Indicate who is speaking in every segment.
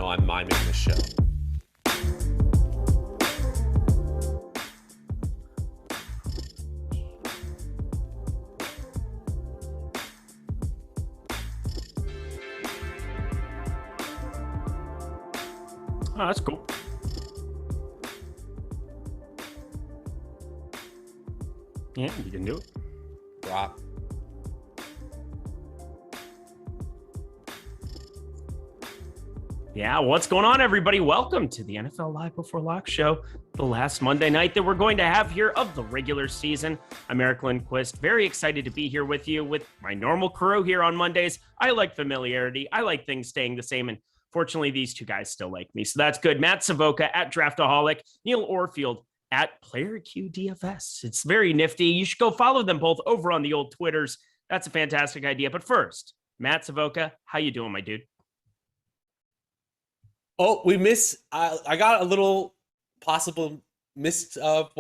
Speaker 1: I'm miming the show.
Speaker 2: Oh, that's cool. Yeah, you can do it.
Speaker 1: Rock.
Speaker 2: Yeah, what's going on, everybody? Welcome to the NFL Live Before Lock show, the last Monday night that we're going to have here of the regular season. I'm Eric Lindquist, very excited to be here with you with my normal crew here on Mondays. I like familiarity. I like things staying the same, and fortunately, these two guys still like me, so that's good. Matt Savoca at Draftaholic, Neil Orfield at PlayerQDFS. It's very nifty. You should go follow them both over on the old Twitters. That's a fantastic idea. But first, Matt Savoca, how you doing, my dude?
Speaker 1: Oh, we miss. I got a little possible miss of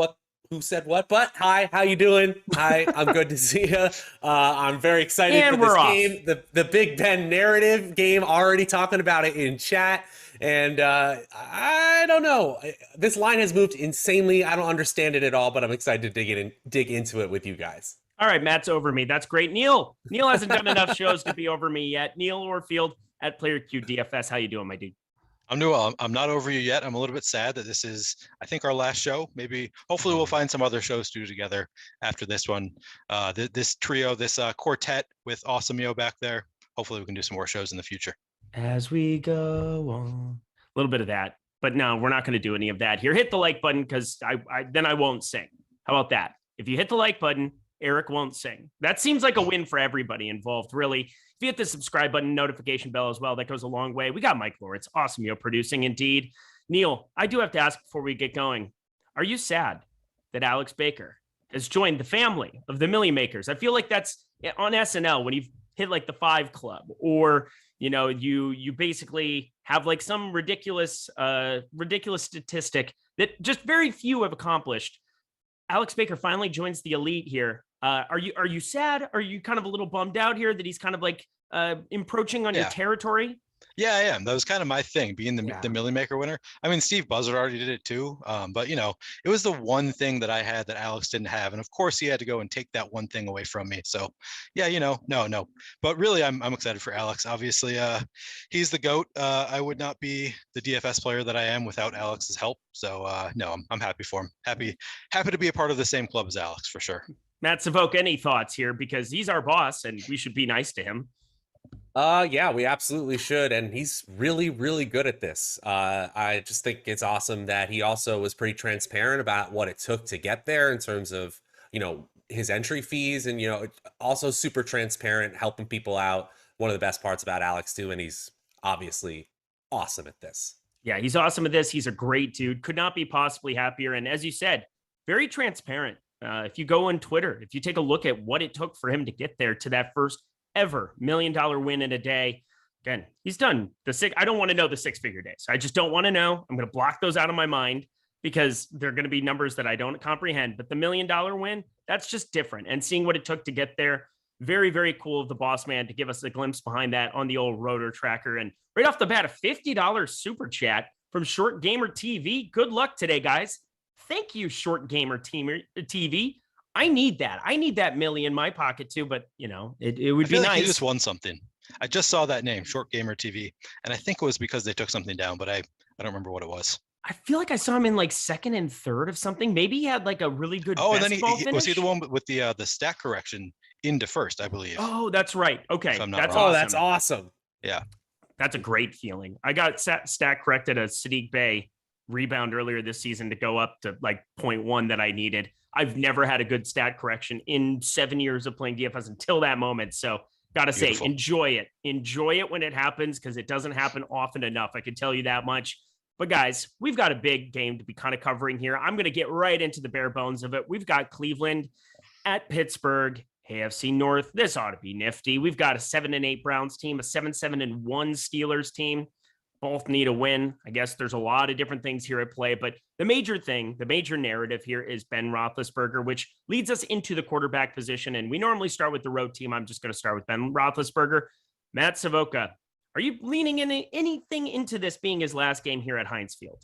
Speaker 1: who said what, but hi, how you doing? Hi, I'm good to see you. I'm very excited for this game. The Big Ben narrative game, already talking about it in chat. And I don't know. This line has moved insanely. I don't understand it at all, but I'm excited to dig into it with you guys.
Speaker 2: All right, Matt's over me. That's great. Neil hasn't done enough shows to be over me yet. Neil Orfield at PlayerQDFS. How you doing, my dude?
Speaker 3: I'm doing well. I'm not over you yet. I'm a little bit sad that this is, I think, our last show. Hopefully we'll find some other shows to do together after this one. This trio, this quartet with Awesemo back there. Hopefully we can do some more shows in the future.
Speaker 2: As we go on. A little bit of that. But no, we're not going to do any of that here. Hit the like button because then I won't sing. How about that? If you hit the like button, Eric won't sing. That seems like a win for everybody involved, really. If you hit the subscribe button, notification bell as well, that goes a long way. We got Mike Lawrence, Awesemo producing indeed. Neil, I do have to ask before we get going, are you sad that Alex Baker has joined the family of the Millie Makers? I feel like that's on SNL when you've hit like the 5 Club, or you basically have like some ridiculous statistic that just very few have accomplished. Alex Baker finally joins the elite here. Are you sad? Are you kind of a little bummed out here that he's kind of like encroaching on your territory?
Speaker 3: Yeah, I am. That was kind of my thing, being the Millie Maker winner. I mean, Steve Buzzard already did it too. But it was the one thing that I had that Alex didn't have. And of course he had to go and take that one thing away from me. So yeah, no. But really I'm excited for Alex. Obviously, he's the GOAT. I would not be the DFS player that I am without Alex's help. So no, I'm happy for him. Happy to be a part of the same club as Alex for sure.
Speaker 2: Matt Savoca, any thoughts here? Because he's our boss and we should be nice to him.
Speaker 1: Yeah, we absolutely should. And he's really, really good at this. I just think it's awesome that he also was pretty transparent about what it took to get there in terms of, his entry fees and, also super transparent, helping people out. One of the best parts about Alex too. And he's obviously awesome at this.
Speaker 2: Yeah, he's awesome at this. He's a great dude. Could not be possibly happier. And as you said, very transparent. If you go on Twitter, if you take a look at what it took for him to get there to that first ever $1 million win in a day. Again, he's done I don't want to know the 6-figure days. I just don't want to know. I'm going to block those out of my mind because they're going to be numbers that I don't comprehend. But the $1 million win, that's just different. And seeing what it took to get there, very, very cool of the boss man to give us a glimpse behind that on the old rotor tracker. And right off the bat, a $50 super chat from Short Gamer TV. Good luck today, guys. Thank you, Short Gamer TV. I need that. I need that milli in my pocket too, but it would be nice.
Speaker 3: Like you just won something. I just saw that name, Short Gamer TV, and I think it was because they took something down, but I don't remember what it was.
Speaker 2: I feel like I saw him in like 2nd and 3rd of something. Maybe he had like a really good.
Speaker 3: Oh, and then he was he the one with the stat correction into 1st, I believe.
Speaker 2: Oh, that's right. Okay,
Speaker 1: that's awesome. That's awesome.
Speaker 3: Yeah,
Speaker 2: that's a great feeling. I got stat corrected a Sadiq Bey rebound earlier this season to go up to like 0.1 that I needed. I've never had a good stat correction in 7 years of playing DFS until that moment. So gotta say, enjoy it when it happens, because it doesn't happen often enough. I can tell you that much. But guys, we've got a big game to be kind of covering here. I'm going to get right into the bare bones of it. We've got Cleveland at Pittsburgh, AFC North. This ought to be nifty. We've got a 7-8 Browns team, a 7-1 Steelers team. Both need a win. I guess there's a lot of different things here at play, but the major narrative here is Ben Roethlisberger, which leads us into the quarterback position. And we normally start with the road team. I'm just going to start with Ben Roethlisberger. Matt Savoca, Are you leaning in anything into this being his last game here at Heinz Field?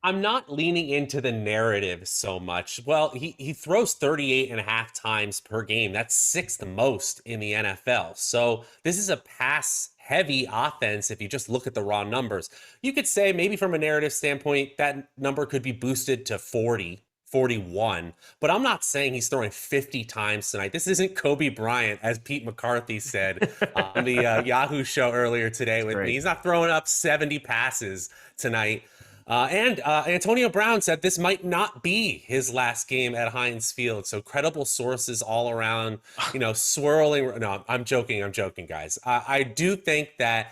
Speaker 1: I'm not leaning into the narrative so much. Well, he throws 38 and a half times per game. That's sixth most in the NFL. So this is a pass heavy offense if you just look at the raw numbers. You could say maybe from a narrative standpoint, that number could be boosted to 40, 41, but I'm not saying he's throwing 50 times tonight. This isn't Kobe Bryant, as Pete McCarthy said on the Yahoo show earlier today with me. He's not throwing up 70 passes tonight. And Antonio Brown said this might not be his last game at Heinz Field. So credible sources all around, swirling. No, I'm joking, guys. I do think that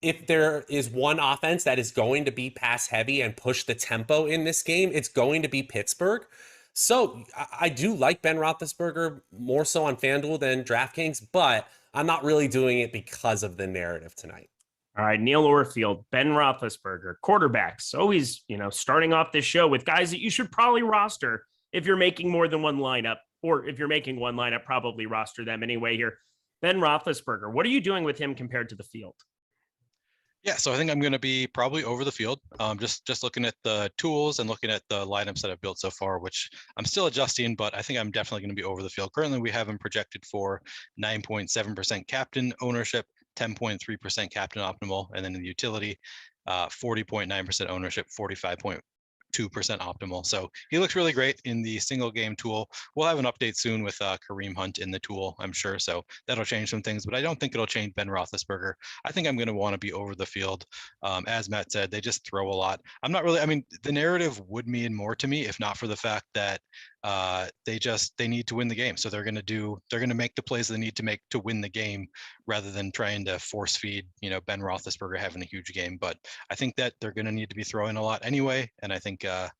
Speaker 1: if there is one offense that is going to be pass heavy and push the tempo in this game, it's going to be Pittsburgh. So I do like Ben Roethlisberger more so on FanDuel than DraftKings, but I'm not really doing it because of the narrative tonight.
Speaker 2: All right, Neil Orfield, Ben Roethlisberger, quarterbacks. Always, starting off this show with guys that you should probably roster if you're making more than one lineup, or if you're making one lineup, probably roster them anyway here. Ben Roethlisberger, what are you doing with him compared to the field?
Speaker 3: Yeah, so I think I'm going to be probably over the field. Just looking at the tools and looking at the lineups that I've built so far, which I'm still adjusting, but I think I'm definitely going to be over the field. Currently, we have him projected for 9.7% captain ownership, 10.3% captain optimal, and then in the utility, 40.9% ownership, 45.2% optimal. So he looks really great in the single game tool. We'll have an update soon with Kareem Hunt in the tool, I'm sure. So that'll change some things, but I don't think it'll change Ben Roethlisberger. I think I'm going to want to be over the field. As Matt said, they just throw a lot. The narrative would mean more to me if not for the fact that they need to win the game. So they're going to make the plays they need to make to win the game rather than trying to force feed, Ben Roethlisberger having a huge game. But I think that they're going to need to be throwing a lot anyway. And I think they're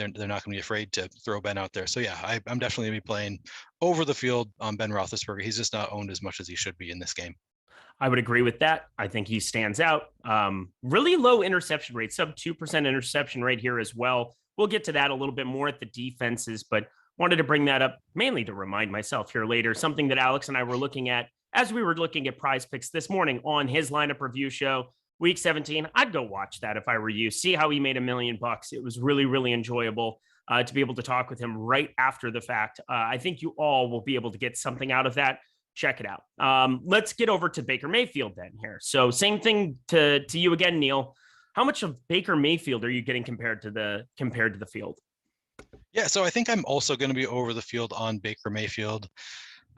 Speaker 3: not going to be afraid to throw Ben out there. So yeah, I'm definitely going to be playing over the field on Ben Roethlisberger. He's just not owned as much as he should be in this game.
Speaker 2: I would agree with that. I think he stands out. Really low interception rate, sub 2% interception rate here as well. We'll get to that a little bit more at the defenses, but wanted to bring that up mainly to remind myself here later, something that Alex and I were looking at as we were looking at PrizePicks this morning on his lineup review show, week 17. I'd go watch that if I were you, see how he made $1 million. It was really, really enjoyable to be able to talk with him right after the fact. I think you all will be able to get something out of that. Check it out. Let's get over to Baker Mayfield then here. So same thing to you again, Neil. How much of Baker Mayfield are you getting compared to the field?
Speaker 3: Yeah, so I think I'm also going to be over the field on Baker Mayfield.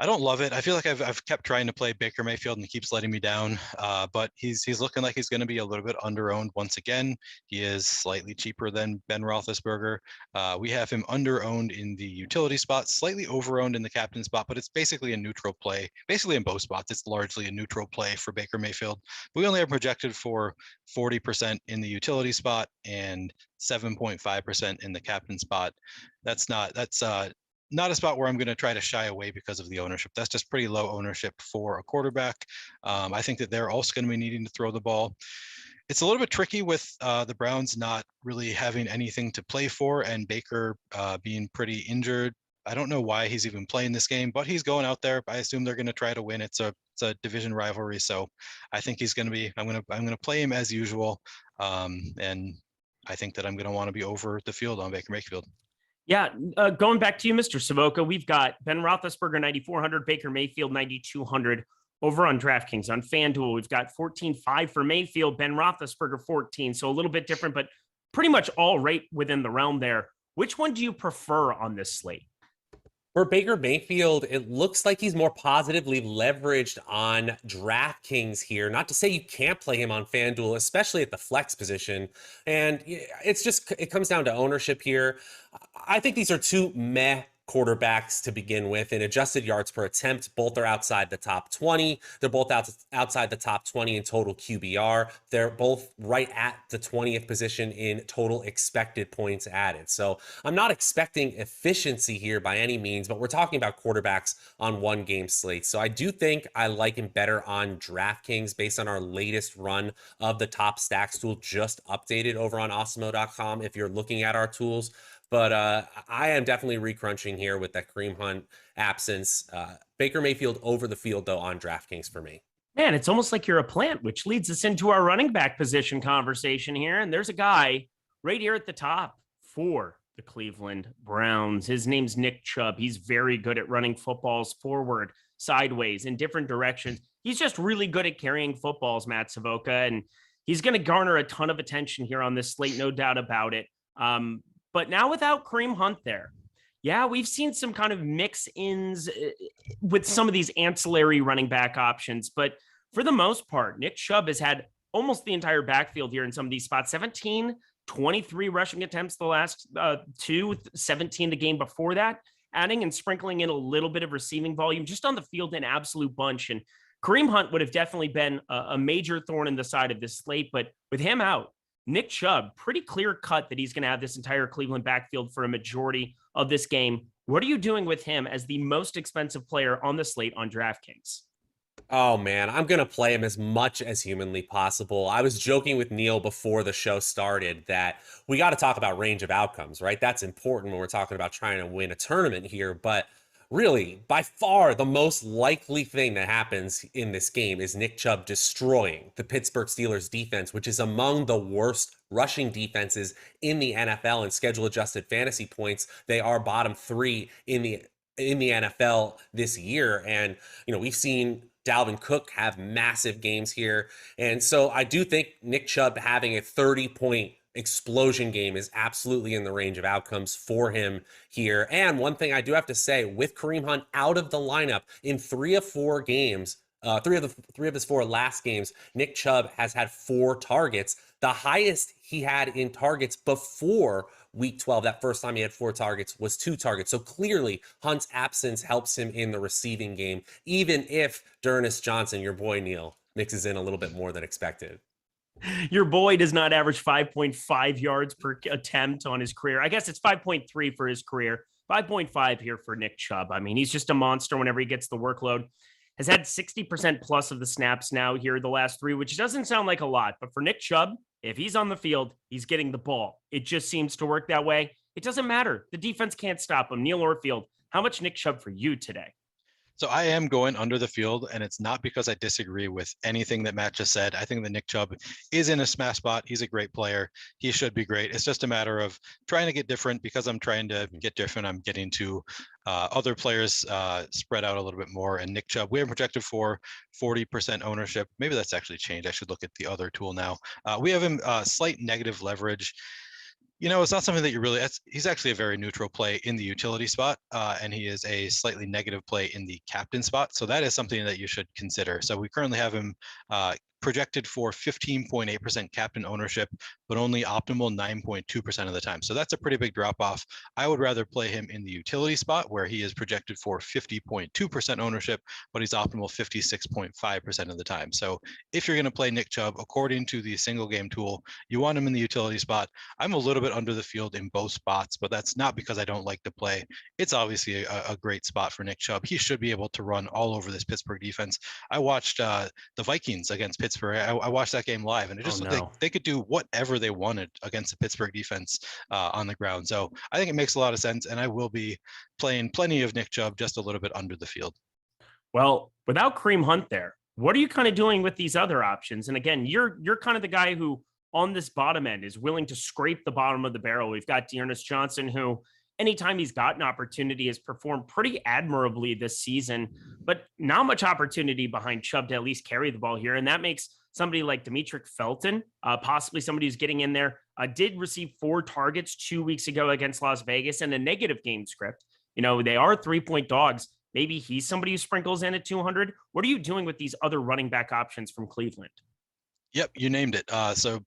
Speaker 3: I don't love it. I feel like I've kept trying to play Baker Mayfield and he keeps letting me down. But he's looking like he's going to be a little bit under-owned once again. He is slightly cheaper than Ben Roethlisberger. We have him under-owned in the utility spot, slightly over-owned in the captain spot, but it's basically a neutral play. Basically in both spots, it's largely a neutral play for Baker Mayfield. We only have projected for 40% in the utility spot and 7.5% in the captain spot. That's not a spot where I'm going to try to shy away because of the ownership. That's just pretty low ownership for a quarterback. I think that they're also going to be needing to throw the ball. It's a little bit tricky with the Browns not really having anything to play for and Baker being pretty injured. I don't know why he's even playing this game, but he's going out there. I assume they're going to try to win. It's a division rivalry, so I think he's going to be. I'm going to play him as usual, and I think that I'm going to want to be over the field on Baker Mayfield.
Speaker 2: Yeah, going back to you, Mr. Savoca, we've got Ben Roethlisberger 9,400, Baker Mayfield 9,200 over on DraftKings. On FanDuel, we've got 14.5 for Mayfield, Ben Roethlisberger 14. So a little bit different, but pretty much all right within the realm there. Which one do you prefer on this slate?
Speaker 1: For Baker Mayfield, it looks like he's more positively leveraged on DraftKings here. Not to say you can't play him on FanDuel, especially at the flex position. And it comes down to ownership here. I think these are two meh quarterbacks to begin with. In adjusted yards per attempt, both are outside the top 20. They're both outside the top 20 in total QBR. They're both right at the 20th position in total expected points added. So I'm not expecting efficiency here by any means, but we're talking about quarterbacks on one game slates. So I do think I like him better on DraftKings based on our latest run of the top stacks tool just updated over on Awesemo.com if you're looking at our tools. But I am definitely recrunching here with that Kareem Hunt absence. Baker Mayfield over the field, though, on DraftKings for me.
Speaker 2: Man, it's almost like you're a plant, which leads us into our running back position conversation here. And there's a guy right here at the top for the Cleveland Browns. His name's Nick Chubb. He's very good at running footballs forward, sideways, in different directions. He's just really good at carrying footballs, Matt Savoca, and he's going to garner a ton of attention here on this slate, no doubt about it. But now without Kareem Hunt there, yeah, we've seen some kind of mix-ins with some of these ancillary running back options, but for the most part, Nick Chubb has had almost the entire backfield here in some of these spots. 17, 23 rushing attempts the last 17 the game before that, adding and sprinkling in a little bit of receiving volume just on the field, an absolute bunch. And Kareem Hunt would have definitely been a major thorn in the side of this slate, but with him out, Nick Chubb, pretty clear cut that he's going to have this entire Cleveland backfield for a majority of this game. What are you doing with him as the most expensive player on the slate on DraftKings?
Speaker 1: Oh man, I'm going to play him as much as humanly possible. I was joking with Neil before the show started that we got to talk about range of outcomes, right? That's important when we're talking about trying to win a tournament here. But really, by far, the most likely thing that happens in this game is Nick Chubb destroying the Pittsburgh Steelers defense, which is among the worst rushing defenses in the NFL in schedule-adjusted fantasy points. They are bottom 3 in the NFL this year. And, we've seen Dalvin Cook have massive games here. And so I do think Nick Chubb having a 30-point explosion game is absolutely in the range of outcomes for him here. And one thing I do have to say, with Kareem Hunt out of the lineup in 3 of 4 games, three of his 4 last games, Nick Chubb has had 4 targets. The highest he had in targets before week 12, that first time he had 4 targets, was 2 targets. So clearly Hunt's absence helps him in the receiving game, even if D'Ernest Johnson, your boy Neil, mixes in a little bit more than expected.
Speaker 2: Your boy does not average 5.5 yards per attempt on his career. I guess it's 5.3 for his career, 5.5 here for Nick Chubb. I mean, he's just a monster whenever he gets the workload. Has had 60% plus of the snaps now here the last 3, which doesn't sound like a lot. But for Nick Chubb, if he's on the field, he's getting the ball. It just seems to work that way. It doesn't matter. The defense can't stop him. Neil Orfield, how much Nick Chubb for you today?
Speaker 3: So I am going under the field, and it's not because I disagree with anything that Matt just said. I think that Nick Chubb is in a smash spot. He's a great player. He should be great. It's just a matter of trying to get different. Because I'm trying to get different, I'm getting to other players spread out a little bit more. And Nick Chubb, we have projected for 40% ownership. Maybe that's actually changed. I should look at the other tool now. We have him slight negative leverage. It's not something that you really, he's actually a very neutral play in the utility spot, and he is a slightly negative play in the captain spot. So that is something that you should consider. So we currently have him projected for 15.8% captain ownership, but only optimal 9.2% of the time. So that's a pretty big drop off. I would rather play him in the utility spot where he is projected for 50.2% ownership, but he's optimal 56.5% of the time. So if you're going to play Nick Chubb, according to the single game tool, you want him in the utility spot. I'm a little bit under the field in both spots, but that's not because I don't like to play. It's obviously a great spot for Nick Chubb. He should be able to run all over this Pittsburgh defense. I watched the Vikings against Pittsburgh. I watched that game live, and it just looked like they could do whatever they wanted against the Pittsburgh defense on the ground. So I think it makes a lot of sense, and I will be playing plenty of Nick Chubb, just a little bit under the field.
Speaker 2: Well, without Kareem Hunt there, what are you kind of doing with these other options? And again, you're kind of the guy who on this bottom end is willing to scrape the bottom of the barrel. We've got D'Ernest Johnson, who anytime he's got an opportunity has performed pretty admirably this season, but not much opportunity behind Chubb to at least carry the ball here. And that makes somebody like Demetric Felton, possibly somebody who's getting in there, did receive 4 targets 2 weeks ago against Las Vegas and a negative game script. They are 3-point dogs. Maybe he's somebody who sprinkles in at 200. What are you doing with these other running back options from Cleveland?
Speaker 3: Yep, you named it. So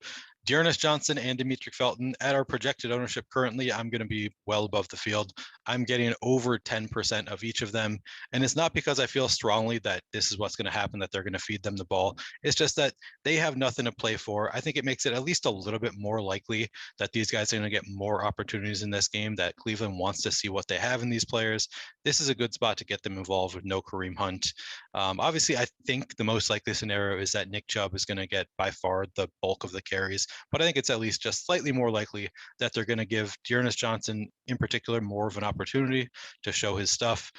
Speaker 3: D'Ernest Johnson and Demetric Felton at our projected ownership currently, I'm going to be well above the field. I'm getting over 10% of each of them. And it's not because I feel strongly that this is what's going to happen, that they're going to feed them the ball. It's just that they have nothing to play for. I think it makes it at least a little bit more likely that these guys are going to get more opportunities in this game, that Cleveland wants to see what they have in these players. This is a good spot to get them involved with no Kareem Hunt. Obviously, I think the most likely scenario is that Nick Chubb is going to get by far the bulk of the carries, but I think it's at least just slightly more likely that they're going to give D'Ernest Johnson in particular more of an opportunity to show his stuff.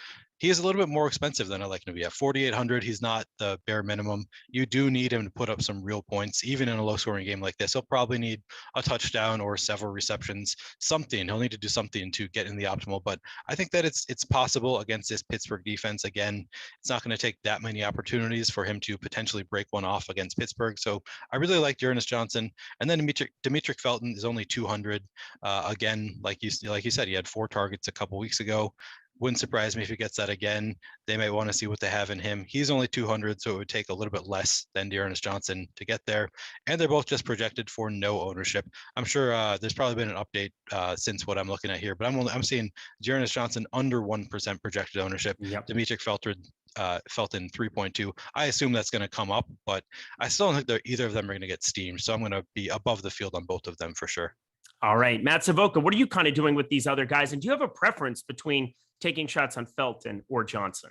Speaker 3: he is a little bit more expensive than I like him to be. At 4,800, he's not the bare minimum. You do need him to put up some real points, even in a low-scoring game like this. He'll probably need a touchdown or several receptions, something. He'll need to do something to get in the optimal. But I think that it's possible against this Pittsburgh defense. Again, it's not going to take that many opportunities for him to potentially break one off against Pittsburgh. So I really like Dearness Johnson. And then Demetric Felton is only 200. Again, like you said, he had 4 targets a couple weeks ago. Wouldn't surprise me if he gets that again. They might want to see what they have in him. He's only 200, so it would take a little bit less than Dearness Johnson to get there. And they're both just projected for no ownership. I'm sure there's probably been an update since what I'm looking at here, but I'm seeing Dearness Johnson under 1% projected ownership.
Speaker 2: Yep.
Speaker 3: Demetric Felton 3.2. I assume that's going to come up, but I still don't think either of them are going to get steamed. So I'm going to be above the field on both of them for sure.
Speaker 2: All right, Matt Savoca, what are you kind of doing with these other guys? And do you have a preference between taking shots on Felton or Johnson?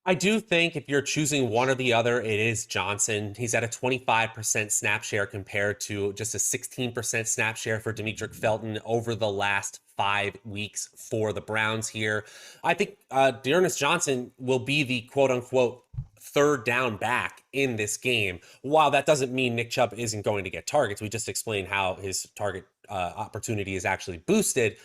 Speaker 1: I do think if you're choosing one or the other, it is Johnson. He's at a 25% snap share compared to just a 16% snap share for Demetric Felton over the last 5 weeks for the Browns here. I think Dearness Johnson will be the quote-unquote third down back in this game. While that doesn't mean Nick Chubb isn't going to get targets, we just explained how his target opportunity is actually boosted.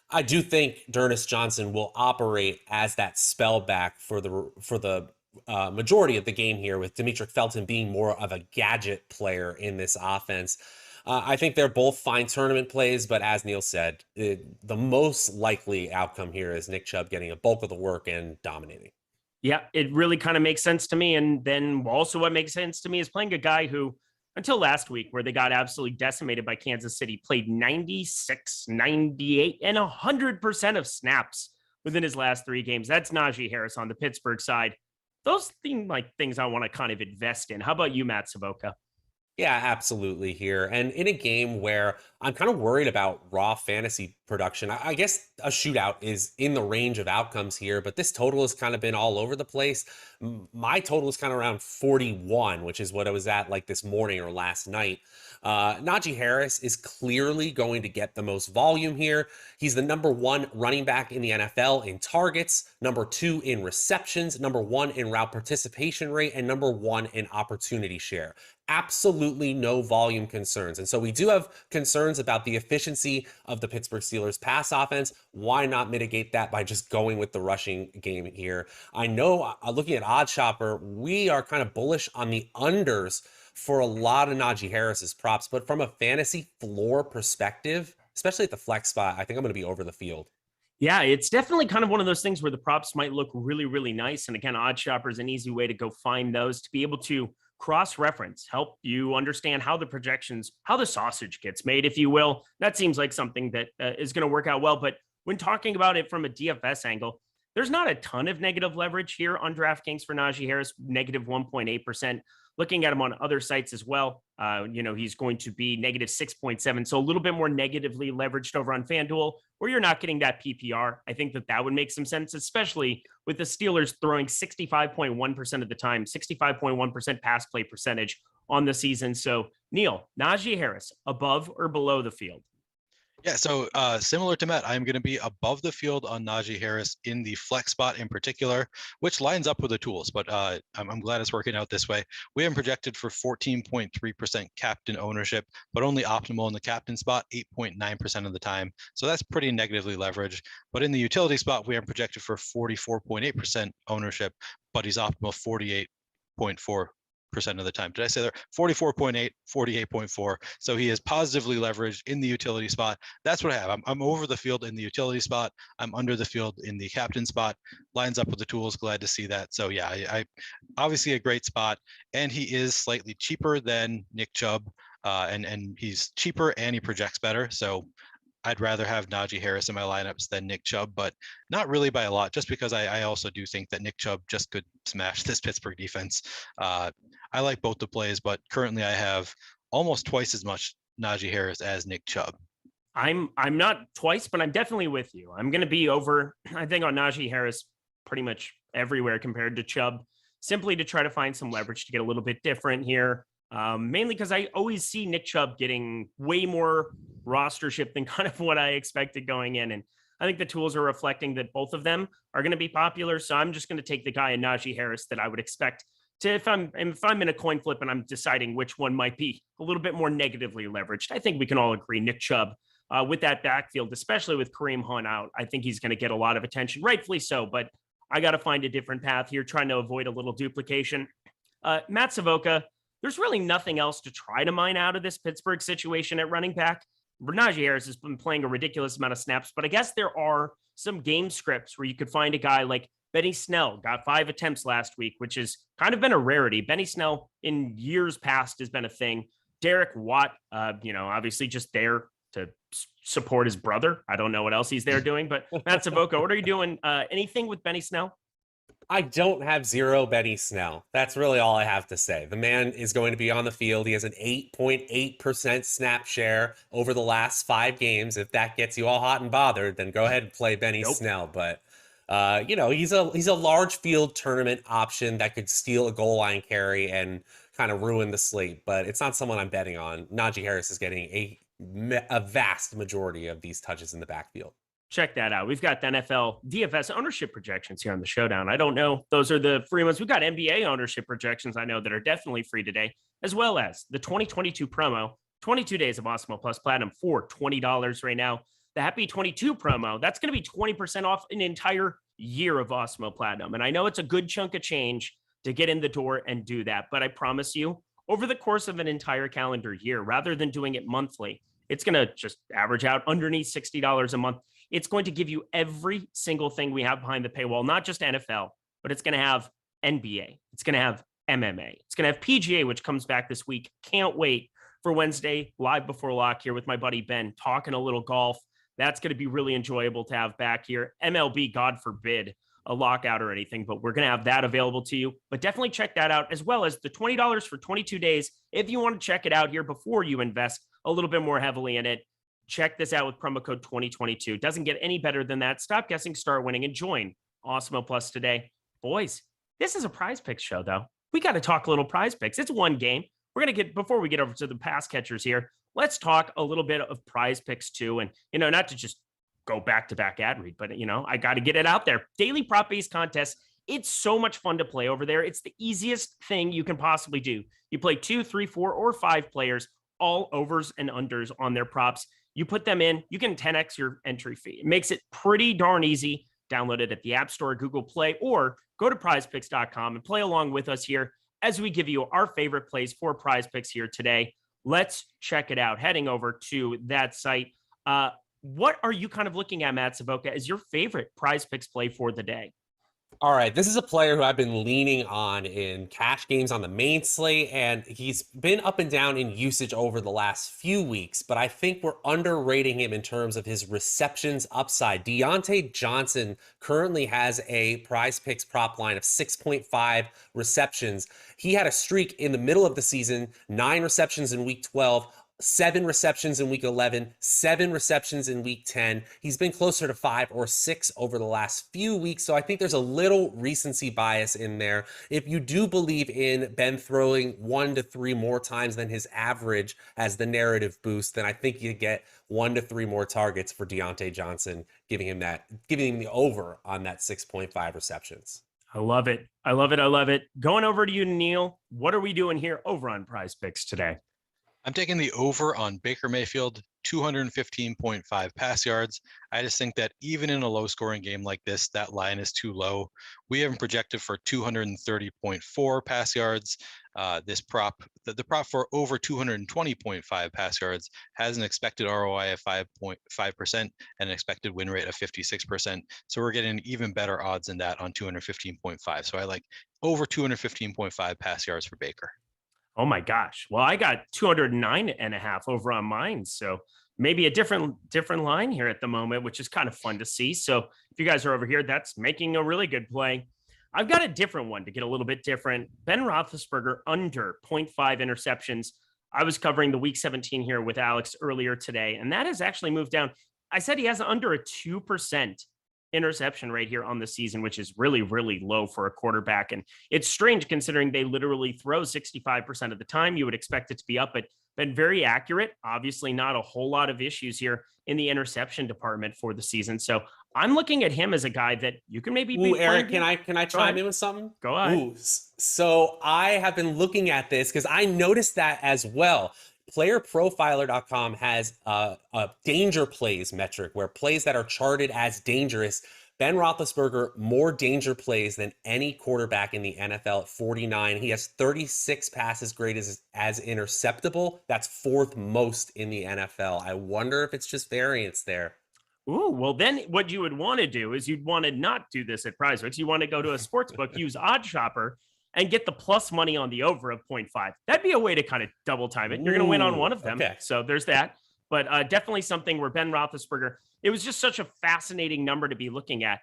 Speaker 1: I do think Dearness Johnson will operate as that spell back for the majority of the game here, with Demetric Felton being more of a gadget player in this offense. I think they're both fine tournament plays, but as Neil said, the most likely outcome here is Nick Chubb getting a bulk of the work and dominating.
Speaker 2: Yeah, it really kind of makes sense to me. And then also what makes sense to me is playing a guy who, until last week, where they got absolutely decimated by Kansas City, played 96, 98, and 100% of snaps within his last 3 games. That's Najee Harris on the Pittsburgh side. Those seem like things I want to kind of invest in. How about you, Matt Savoca?
Speaker 1: Yeah, absolutely here. And in a game where I'm kind of worried about raw fantasy production, I guess a shootout is in the range of outcomes here, but this total has kind of been all over the place. My total is kind of around 41, which is what I was at like this morning or last night. Najee Harris is clearly going to get the most volume here. He's the number 1 running back in the NFL in targets, number 2 in receptions, number 1 in route participation rate, and number 1 in opportunity share. Absolutely no volume concerns. And so we do have concerns about the efficiency of the Pittsburgh Steelers pass offense. Why not mitigate that by just going with the rushing game here? I know looking at OddsShopper, we are kind of bullish on the unders for a lot of Najee Harris's props, but from a fantasy floor perspective, especially at the flex spot, I think I'm going to be over the field.
Speaker 2: Yeah, it's definitely kind of one of those things where the props might look really, really nice. And again, OddsShopper is an easy way to go find those, to be able to cross-reference, help you understand how the projections, how the sausage gets made, if you will. That seems like something that is going to work out well. But when talking about it from a DFS angle, there's not a ton of negative leverage here on DraftKings for Najee Harris, negative 1.8%. Looking at him on other sites as well, he's going to be negative 6.7. So a little bit more negatively leveraged over on FanDuel, where you're not getting that PPR. I think that would make some sense, especially with the Steelers throwing 65.1% of the time, 65.1% pass play percentage on the season. So Neil, Najee Harris, above or below the field?
Speaker 3: Yeah, so similar to Matt, I'm going to be above the field on Najee Harris in the flex spot in particular, which lines up with the tools, but I'm glad it's working out this way. We have projected for 14.3% captain ownership, but only optimal in the captain spot 8.9% of the time. So that's pretty negatively leveraged. But in the utility spot, we have projected for 44.8% ownership, but he's optimal 48.4% of the time. Did I say that? 44.8, 48.4. So he is positively leveraged in the utility spot. That's what I have. I'm over the field in the utility spot. I'm under the field in the captain spot. Lines up with the tools. Glad to see that. So yeah, I obviously a great spot, and he is slightly cheaper than Nick Chubb, and he's cheaper and he projects better. So I'd rather have Najee Harris in my lineups than Nick Chubb, but not really by a lot, just because I also do think that Nick Chubb just could smash this Pittsburgh defense. I like both the plays, but currently I have almost twice as much Najee Harris as Nick Chubb.
Speaker 2: I'm not twice, but I'm definitely with you. I'm going to be over, I think, on Najee Harris pretty much everywhere compared to Chubb, simply to try to find some leverage to get a little bit different here. Mainly because I always see Nick Chubb getting way more rostership than kind of what I expected going in. And I think the tools are reflecting that both of them are going to be popular. So I'm just going to take the guy in Najee Harris that I would expect to, if I'm in a coin flip and I'm deciding which one might be a little bit more negatively leveraged. I think we can all agree Nick Chubb with that backfield, especially with Kareem Hunt out. I think he's going to get a lot of attention, rightfully so, but I got to find a different path here, trying to avoid a little duplication. Matt Savoca, there's really nothing else to try to mine out of this Pittsburgh situation at running back. Najee Harris has been playing a ridiculous amount of snaps, but I guess there are some game scripts where you could find a guy like Benny Snell, got 5 attempts last week, which has kind of been a rarity. Benny Snell in years past has been a thing. Derek Watt, obviously just there to support his brother. I don't know what else he's there doing, but Matt Savoca, what are you doing? Anything with Benny Snell?
Speaker 1: I don't have zero Benny Snell. That's really all I have to say. The man is going to be on the field. He has an 8.8% snap share over the last 5 games. If that gets you all hot and bothered, then go ahead and play Benny Snell. But he's a large field tournament option that could steal a goal line carry and kind of ruin the slate. But it's not someone I'm betting on. Najee Harris is getting a vast majority of these touches in the backfield.
Speaker 2: Check that out. We've got the NFL DFS ownership projections here on the Showdown. I don't know. Those are the free ones. We've got NBA ownership projections I know that are definitely free today, as well as the 2022 promo, 22 days of Awesemo Plus Platinum for $20 right now. The Happy 22 promo, that's going to be 20% off an entire year of Awesemo Platinum. And I know it's a good chunk of change to get in the door and do that. But I promise you, over the course of an entire calendar year, rather than doing it monthly, it's going to just average out underneath $60 a month. It's going to give you every single thing we have behind the paywall, not just NFL, but it's going to have NBA. It's going to have MMA. It's going to have PGA, which comes back this week. Can't wait for Wednesday, live before lock here with my buddy Ben, talking a little golf. That's going to be really enjoyable to have back here. MLB, God forbid, a lockout or anything, but we're going to have that available to you. But definitely check that out, as well as the $20 for 22 days. If you want to check it out here before you invest a little bit more heavily in it, check this out with promo code 2022. Doesn't get any better than that. Stop guessing, start winning, and join Awesemo Plus today. Boys, this is a PrizePicks show, though. We got to talk a little PrizePicks. It's one game. We're going to get, before we get over to the pass catchers here, let's talk a little bit of PrizePicks too. And, not to just go back-to-back ad read, but, I got to get it out there. Daily prop-based contests. It's so much fun to play over there. It's the easiest thing you can possibly do. You play 2, 3, 4, or 5 players, all overs and unders on their props. You put them in, you can 10x your entry fee. It makes it pretty darn easy. Download it at the App Store, Google Play, or go to prizepicks.com and play along with us here as we give you our favorite plays for PrizePicks here today. Let's check it out. Heading over to that site. What are you kind of looking at, Matt Savoca, as your favorite PrizePicks play for the day?
Speaker 1: All right, this is a player who I've been leaning on in cash games on the main slate, and he's been up and down in usage over the last few weeks, but I think we're underrating him in terms of his receptions upside. Deontay Johnson currently has a PrizePicks prop line of 6.5 receptions. He had a streak in the middle of the season, 9 receptions in week 12, 7 receptions in week 11, 7 receptions in week 10. He's been closer to 5 or 6 over the last few weeks. So I think there's a little recency bias in there. If you do believe in Ben throwing 1 to 3 more times than his average as the narrative boost, then I think you get 1 to 3 more targets for Deontay Johnson, giving him the over on that 6.5 receptions.
Speaker 2: I love it. I love it. I love it. Going over to you, Neil. What are we doing here over on PrizePicks today?
Speaker 3: I'm taking the over on Baker Mayfield, 215.5 pass yards. I just think that even in a low scoring game like this, that line is too low. We have him projected for 230.4 pass yards. This prop, the prop for over 220.5 pass yards has an expected ROI of 5.5% and an expected win rate of 56%. So we're getting even better odds than that on 215.5. So I like over 215.5 pass yards for Baker.
Speaker 2: Oh my gosh. Well, I got 209.5 over on mine. So maybe a different line here at the moment, which is kind of fun to see. So if you guys are over here, that's making a really good play. I've got a different one to get a little bit different. Ben Roethlisberger under 0.5 interceptions. I was covering the week 17 here with Alex earlier today, and that has actually moved down. I said he has under a 2% interception rate here on the season, which is really, really low for a quarterback. And it's strange considering they literally throw 65% of the time. You would expect it to be up, but been very accurate. Obviously not a whole lot of issues here in the interception department for the season. So I'm looking at him as a guy that you can maybe be.
Speaker 1: Eric, can I chime in with something?
Speaker 2: Go ahead.
Speaker 1: Ooh, so I have been looking at this because I noticed that as well. PlayerProfiler.com has a danger plays metric where plays that are charted as dangerous. Ben Roethlisberger, more danger plays than any quarterback in the NFL at 49. He has 36 passes graded as interceptable. That's fourth most in the NFL. I wonder if it's just variance there.
Speaker 2: Ooh, well, then what you would want to do is you'd want to not do this at PrizePicks. You want to go to a sports book, use OddsShopper, and get the plus money on the over of 0.5. That'd be a way to kind of double time it. You're going to win on one of them. Okay. So there's that. But definitely something where Ben Roethlisberger, it was just such a fascinating number to be looking at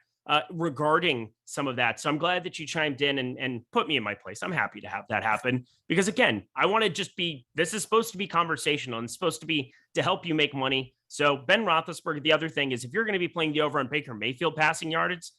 Speaker 2: regarding some of that. So I'm glad that you chimed in and put me in my place. I'm happy to have that happen because, again, I want to just be, this is supposed to be conversational and it's supposed to be to help you make money. So Ben Roethlisberger, the other thing is if you're going to be playing the over on Baker Mayfield passing yardage,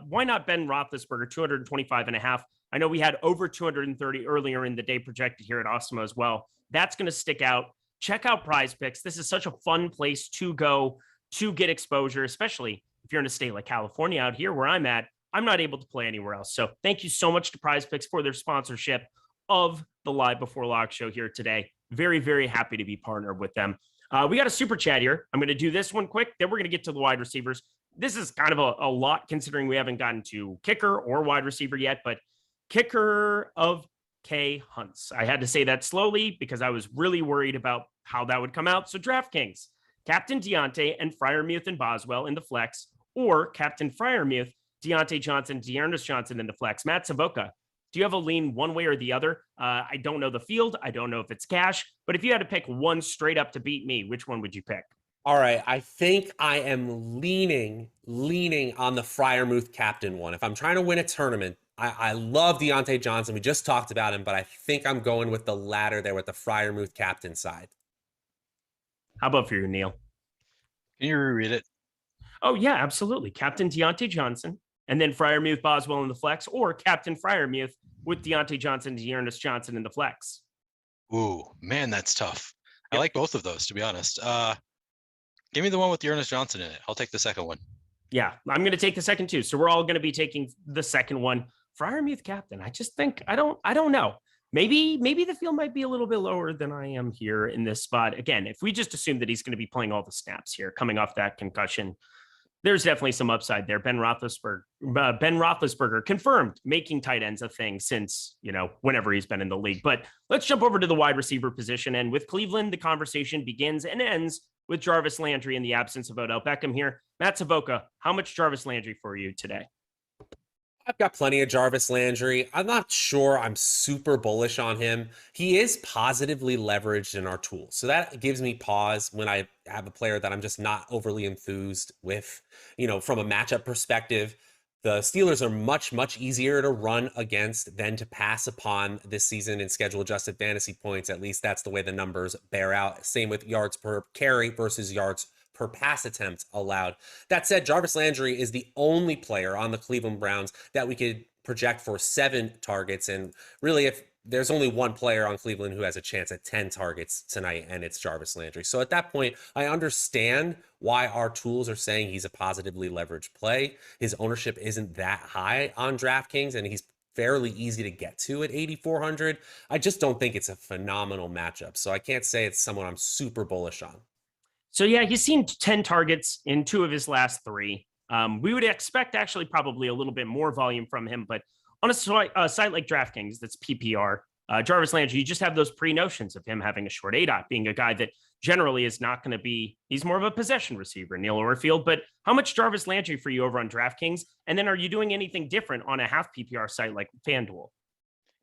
Speaker 2: why not Ben Roethlisberger, 225.5? I know we had over 230 earlier in the day projected here at Awesemo as well. That's going to stick out. Check out PrizePicks. This is such a fun place to go to get exposure, especially if you're in a state like California. Out here where I'm at, I'm not able to play anywhere else. So thank you so much to PrizePicks for their sponsorship of the Live Before Lock show here today. Very, very happy to be partnered with them. We got a super chat here. I'm going to do this one quick. Then we're going to get to the wide receivers. This is kind of a lot considering we haven't gotten to kicker or wide receiver yet, but kicker of K Hunts. I had to say that slowly because I was really worried about how that would come out. So DraftKings, Captain Deontay and Freiermuth and Boswell in the flex, or Captain Freiermuth, Deontay Johnson, Dearness Johnson in the flex. Matt Savoca, do you have a lean one way or the other? I don't know the field. I don't know if it's cash, but if you had to pick one straight up to beat me, which one would you pick?
Speaker 1: All right, I think I am leaning on the Freiermuth captain one. If I'm trying to win a tournament, I love Deontay Johnson. We just talked about him, but I think I'm going with the latter there with the Freiermuth captain side.
Speaker 2: How about for you, Neil?
Speaker 3: Can you reread it?
Speaker 2: Oh, yeah, absolutely. Captain Deontay Johnson, and then Freiermuth, Boswell in the flex, or Captain Freiermuth with Deontay Johnson, Dearness Johnson in the flex.
Speaker 3: Ooh, man, that's tough. Yep. I like both of those, to be honest. Give me the one with Dearness Johnson in it. I'll take the second one.
Speaker 2: Yeah, I'm going to take the second too. So we're all going to be taking the second one. Freiermuth captain. I just think I don't know. Maybe the field might be a little bit lower than I am here in this spot. Again, if we just assume that he's going to be playing all the snaps here, coming off that concussion, there's definitely some upside there. Ben Roethlisberger confirmed making tight ends a thing since, whenever he's been in the league. But let's jump over to the wide receiver position. And with Cleveland, the conversation begins and ends with Jarvis Landry in the absence of Odell Beckham here. Matt Savoca, how much Jarvis Landry for you today?
Speaker 1: I've got plenty of Jarvis Landry. I'm not sure I'm super bullish on him. He is positively leveraged in our tools. So that gives me pause when I have a player that I'm just not overly enthused with. From a matchup perspective, the Steelers are much, much easier to run against than to pass upon this season in schedule adjusted fantasy points. At least that's the way the numbers bear out. Same with yards per carry versus yards per pass attempt allowed. That said, Jarvis Landry is the only player on the Cleveland Browns that we could project for 7 targets. And really, if there's only one player on Cleveland who has a chance at 10 targets tonight, and it's Jarvis Landry. So at that point, I understand why our tools are saying he's a positively leveraged play. His ownership isn't that high on DraftKings, and he's fairly easy to get to at 8,400. I just don't think it's a phenomenal matchup. So I can't say it's someone I'm super bullish on.
Speaker 2: So yeah, he's seen 10 targets in 2 of his last 3. We would expect actually probably a little bit more volume from him, but on a site like DraftKings, that's PPR, Jarvis Landry, you just have those pre-notions of him having a short ADOT, being a guy that generally is not going to be, he's more of a possession receiver, Neil Orfield. But how much Jarvis Landry for you over on DraftKings? And then are you doing anything different on a half PPR site like FanDuel?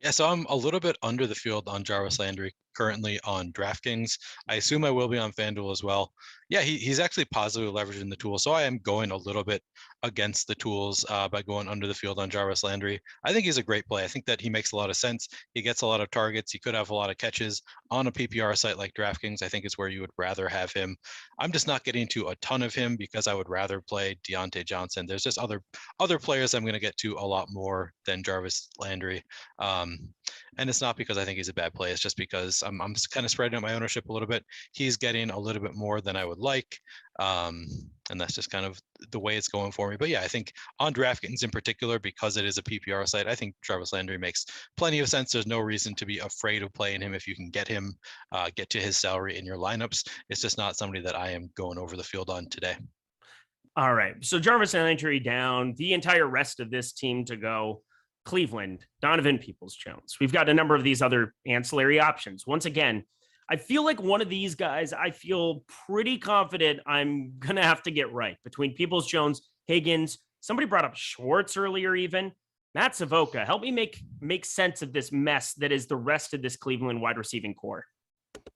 Speaker 3: Yeah, so I'm a little bit under the field on Jarvis Landry currently on DraftKings. I assume I will be on FanDuel as well. Yeah, he's actually positively leveraging the tool. So I am going a little bit against the tools by going under the field on Jarvis Landry. I think he's a great play. I think that he makes a lot of sense. He gets a lot of targets. He could have a lot of catches on a PPR site like DraftKings. I think is where you would rather have him. I'm just not getting to a ton of him because I would rather play Deontay Johnson. There's just other players I'm going to get to a lot more than Jarvis Landry. And it's not because I think he's a bad play. It's just because I'm kind of spreading out my ownership a little bit. He's getting a little bit more than I would like. And that's just kind of the way it's going for me. But yeah, I think on DraftKings in particular, because it is a PPR site, I think Jarvis Landry makes plenty of sense. There's no reason to be afraid of playing him if you can get him, get to his salary in your lineups. It's just not somebody that I am going over the field on today.
Speaker 2: All right. So Jarvis Landry down, the entire rest of this team to go. Cleveland, Donovan Peoples-Jones. We've got a number of these other ancillary options. Once again, I feel like one of these guys, I feel pretty confident I'm going to have to get right between Peoples-Jones, Higgins. Somebody brought up Schwartz earlier even. Matt Savoca, help me make sense of this mess that is the rest of this Cleveland wide receiving core.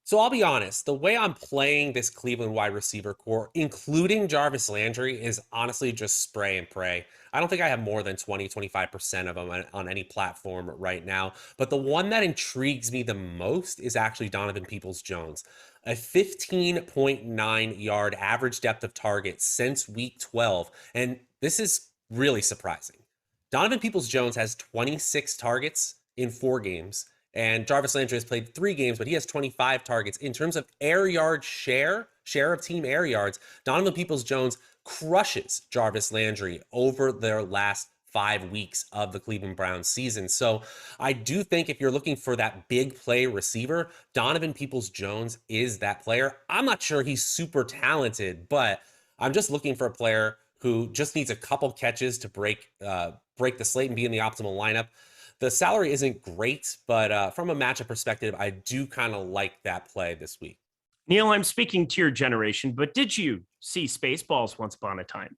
Speaker 1: So I'll be honest, the way I'm playing this Cleveland wide receiver core, including Jarvis Landry, is honestly just spray and pray. I don't think I have more than 25% of them on any platform right now. But the one that intrigues me the most is actually Donovan Peoples-Jones. A 15.9 yard average depth of target since week 12. And this is really surprising. Donovan Peoples-Jones has 26 targets in 4 games. And Jarvis Landry has played 3 games, but he has 25 targets. In terms of air yard share of team air yards, Donovan Peoples-Jones crushes Jarvis Landry over their last 5 weeks of the Cleveland Browns season. So I do think if you're looking for that big play receiver, Donovan Peoples-Jones is that player. I'm not sure he's super talented, but I'm just looking for a player who just needs a couple catches to break the slate and be in the optimal lineup. The salary isn't great, but from a matchup perspective, I do kind of like that play this week.
Speaker 2: Neil, I'm speaking to your generation, but did you see Spaceballs once upon a time?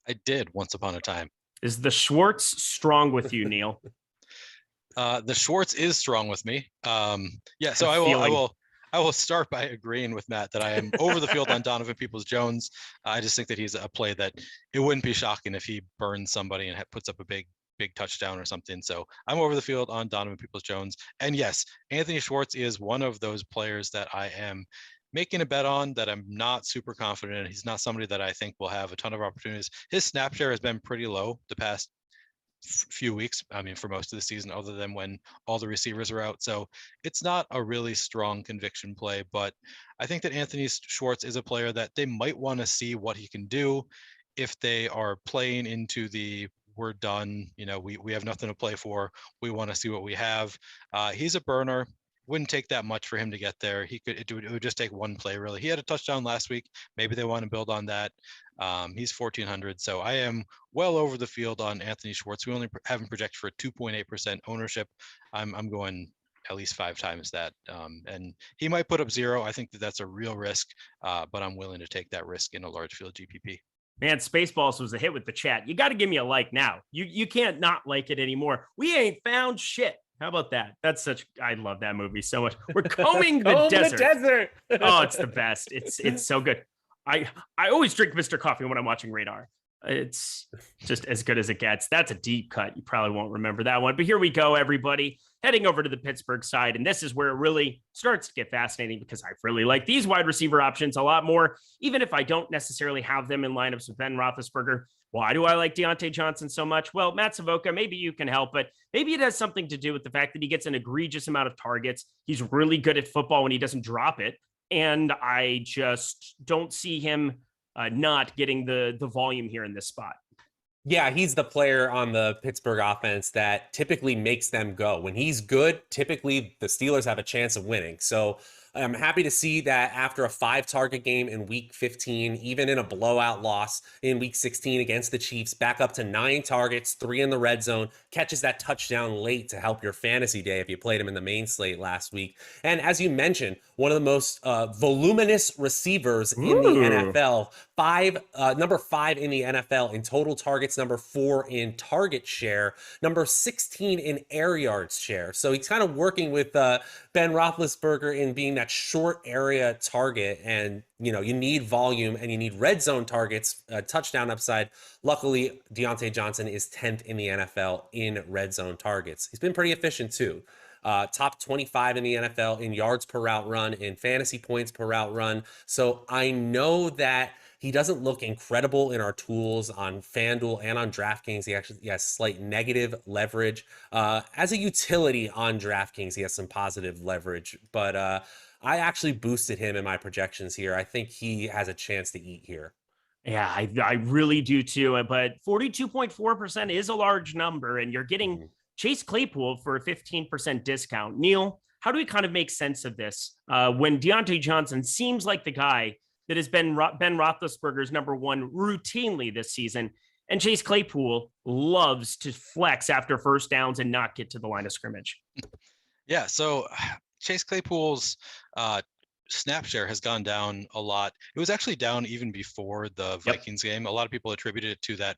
Speaker 3: I did once upon a time.
Speaker 2: Is the Schwartz strong with you, Neil?
Speaker 3: The Schwartz is strong with me. Yeah, so I will start by agreeing with Matt that I am over the field on Donovan Peoples-Jones. I just think that he's a play that it wouldn't be shocking if he burns somebody and puts up a big touchdown or something. So I'm over the field on Donovan Peoples-Jones. And yes, Anthony Schwartz is one of those players that I am making a bet on that I'm not super confident in. He's not somebody that I think will have a ton of opportunities. His snap share has been pretty low the past few weeks. I mean, for most of the season, other than when all the receivers are out. So it's not a really strong conviction play, but I think that Anthony Schwartz is a player that they might want to see what he can do if they are playing into the we're done. You know, we have nothing to play for. We want to see what we have. He's a burner. Wouldn't take that much for him to get there. It would just take one play, really. He had a touchdown last week. Maybe they want to build on that. He's 1,400. So I am well over the field on Anthony Schwartz. We only have him projected for 2.8% ownership. I'm going at least 5 times that. And he might put up 0. I think that that's a real risk, but I'm willing to take that risk in a large field GPP.
Speaker 2: Man, Spaceballs was a hit with the chat. You got to give me a like now. You can't not like it anymore. We ain't found shit. How about that? I love that movie so much. We're combing the desert. Oh, it's the best. It's so good. I always drink Mr. Coffee when I'm watching Radar. It's just as good as it gets. That's a deep cut. You probably won't remember that one. But here we go, everybody. Heading over to the Pittsburgh side. And this is where it really starts to get fascinating because I really like these wide receiver options a lot more, even if I don't necessarily have them in lineups with Ben Roethlisberger. Why do I like Deontay Johnson so much? Well, Matt Savoca, maybe you can help, but maybe it has something to do with the fact that he gets an egregious amount of targets. He's really good at football when he doesn't drop it. And I just don't see him not getting the volume here in this spot.
Speaker 1: Yeah, he's the player on the Pittsburgh offense that typically makes them go. When he's good, typically the Steelers have a chance of winning. So I'm happy to see that after a 5-target game in week 15, even in a blowout loss in week 16 against the Chiefs, back up to 9 targets, 3 in the red zone, catches that touchdown late to help your fantasy day if you played him in the main slate last week. And as you mentioned, one of the most voluminous receivers in the NFL, number 5 in the NFL in total targets, number 4 in target share, number 16 in air yards share. So he's kind of working with Ben Roethlisberger in being that short area target. And, you know, you need volume and you need red zone targets, touchdown upside. Luckily, Deontay Johnson is 10th in the NFL in red zone targets. He's been pretty efficient too. Top 25 in the NFL in yards per route run, in fantasy points per route run. So I know that he doesn't look incredible in our tools on FanDuel and on DraftKings. He has slight negative leverage. As a utility on DraftKings, he has some positive leverage. But I actually boosted him in my projections here. I think he has a chance to eat here.
Speaker 2: Yeah, I really do too. But 42.4% is a large number, and you're getting Chase Claypool for a 15% discount. Neil, how do we kind of make sense of this when Deontay Johnson seems like the guy that has been Ben Roethlisberger's number 1 routinely this season, and Chase Claypool loves to flex after first downs and not get to the line of scrimmage?
Speaker 3: Yeah, so Chase Claypool's snap share has gone down a lot. It was actually down even before the Vikings game. A lot of people attributed it to that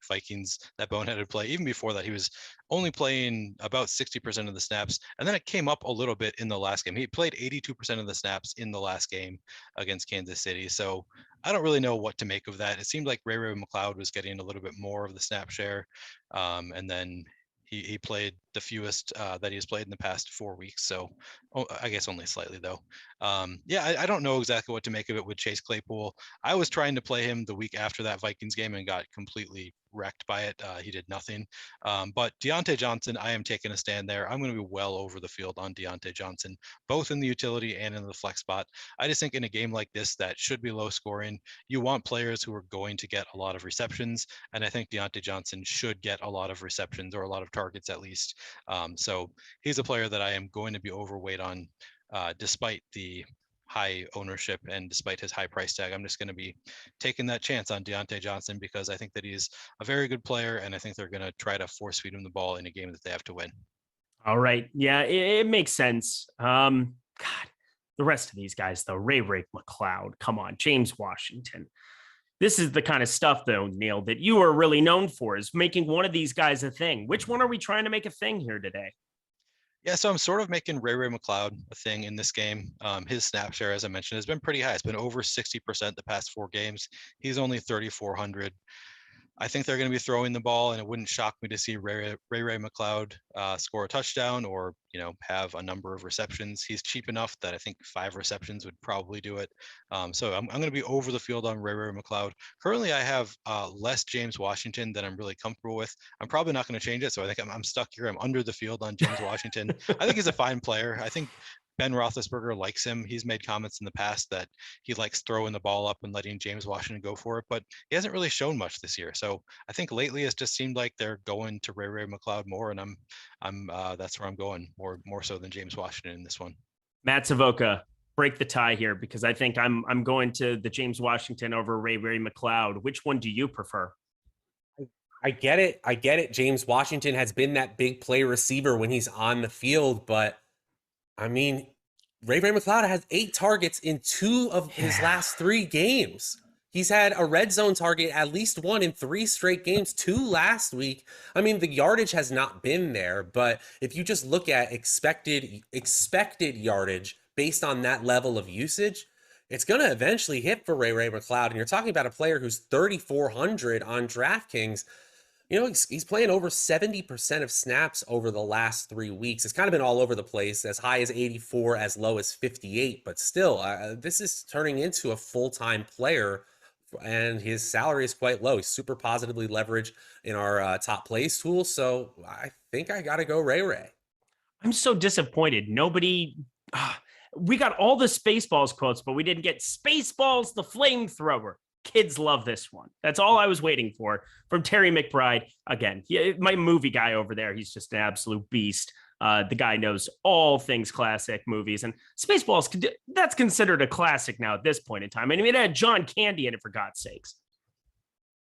Speaker 3: boneheaded play. Even before that, he was only playing about 60% of the snaps. And then it came up a little bit in the last game. He played 82% of the snaps in the last game against Kansas City. So I don't really know what to make of that. It seemed like Ray McCloud was getting a little bit more of the snap share. And then he played the fewest that he has played in the past 4 weeks. So I guess only slightly though. I don't know exactly what to make of it with Chase Claypool. I was trying to play him the week after that Vikings game and got completely wrecked by it. He did nothing. But Deontay Johnson, I am taking a stand there. I'm going to be well over the field on Deontay Johnson, both in the utility and in the flex spot. I just think in a game like this that should be low scoring, you want players who are going to get a lot of receptions. And I think Deontay Johnson should get a lot of receptions or a lot of targets at least. So he's a player that I am going to be overweight on despite the high ownership and despite his high price tag. I'm just going to be taking that chance on Deontay Johnson because I think that he's a very good player and I think they're going to try to force feed him the ball in a game that they have to win.
Speaker 2: All right. Yeah, it makes sense. God, the rest of these guys though, Ray McCloud, come on, James Washington. This is the kind of stuff though, Neil, that you are really known for, is making one of these guys a thing. Which one are we trying to make a thing here today?
Speaker 3: Yeah, so I'm sort of making Ray McCloud a thing in this game. His snap share, as I mentioned, has been pretty high. It's been over 60% the past 4 games. He's only 3,400. I think they're going to be throwing the ball, and it wouldn't shock me to see Ray McCloud score a touchdown or, have a number of receptions. He's cheap enough that I think 5 receptions would probably do it. So I'm going to be over the field on Ray McCloud. Currently, I have less James Washington than I'm really comfortable with. I'm probably not going to change it, so I think I'm stuck here. I'm under the field on James Washington. I think he's a fine player. I think Ben Roethlisberger likes him. He's made comments in the past that he likes throwing the ball up and letting James Washington go for it, but he hasn't really shown much this year. So I think lately it's just seemed like they're going to Ray McCloud more, and I'm that's where I'm going more so than James Washington in this one.
Speaker 2: Matt Savoca, break the tie here because I think I'm going to the James Washington over Ray McCloud. Which one do you prefer?
Speaker 1: I get it. James Washington has been that big play receiver when he's on the field, but I mean, Ray McCloud has 8 targets in 2 of his last 3 games. He's had a red zone target, at least 1 in 3 straight games, 2 last week. I mean, the yardage has not been there, but if you just look at expected yardage based on that level of usage, it's going to eventually hit for Ray McCloud. And you're talking about a player who's 3,400 on DraftKings. He's playing over 70% of snaps over the last 3 weeks. It's kind of been all over the place, as high as 84, as low as 58. But still, this is turning into a full-time player, and his salary is quite low. He's super positively leveraged in our top plays tool. So I think I got to go Ray.
Speaker 2: I'm so disappointed. Nobody... we got all the Spaceballs quotes, but we didn't get Spaceballs the flamethrower. Kids love this one. That's all I was waiting for from Terry McBride. Again, my movie guy over there, he's just an absolute beast. The guy knows all things classic movies, and Spaceballs, that's considered a classic now at this point in time. I mean, it had John Candy in it, for God's sakes.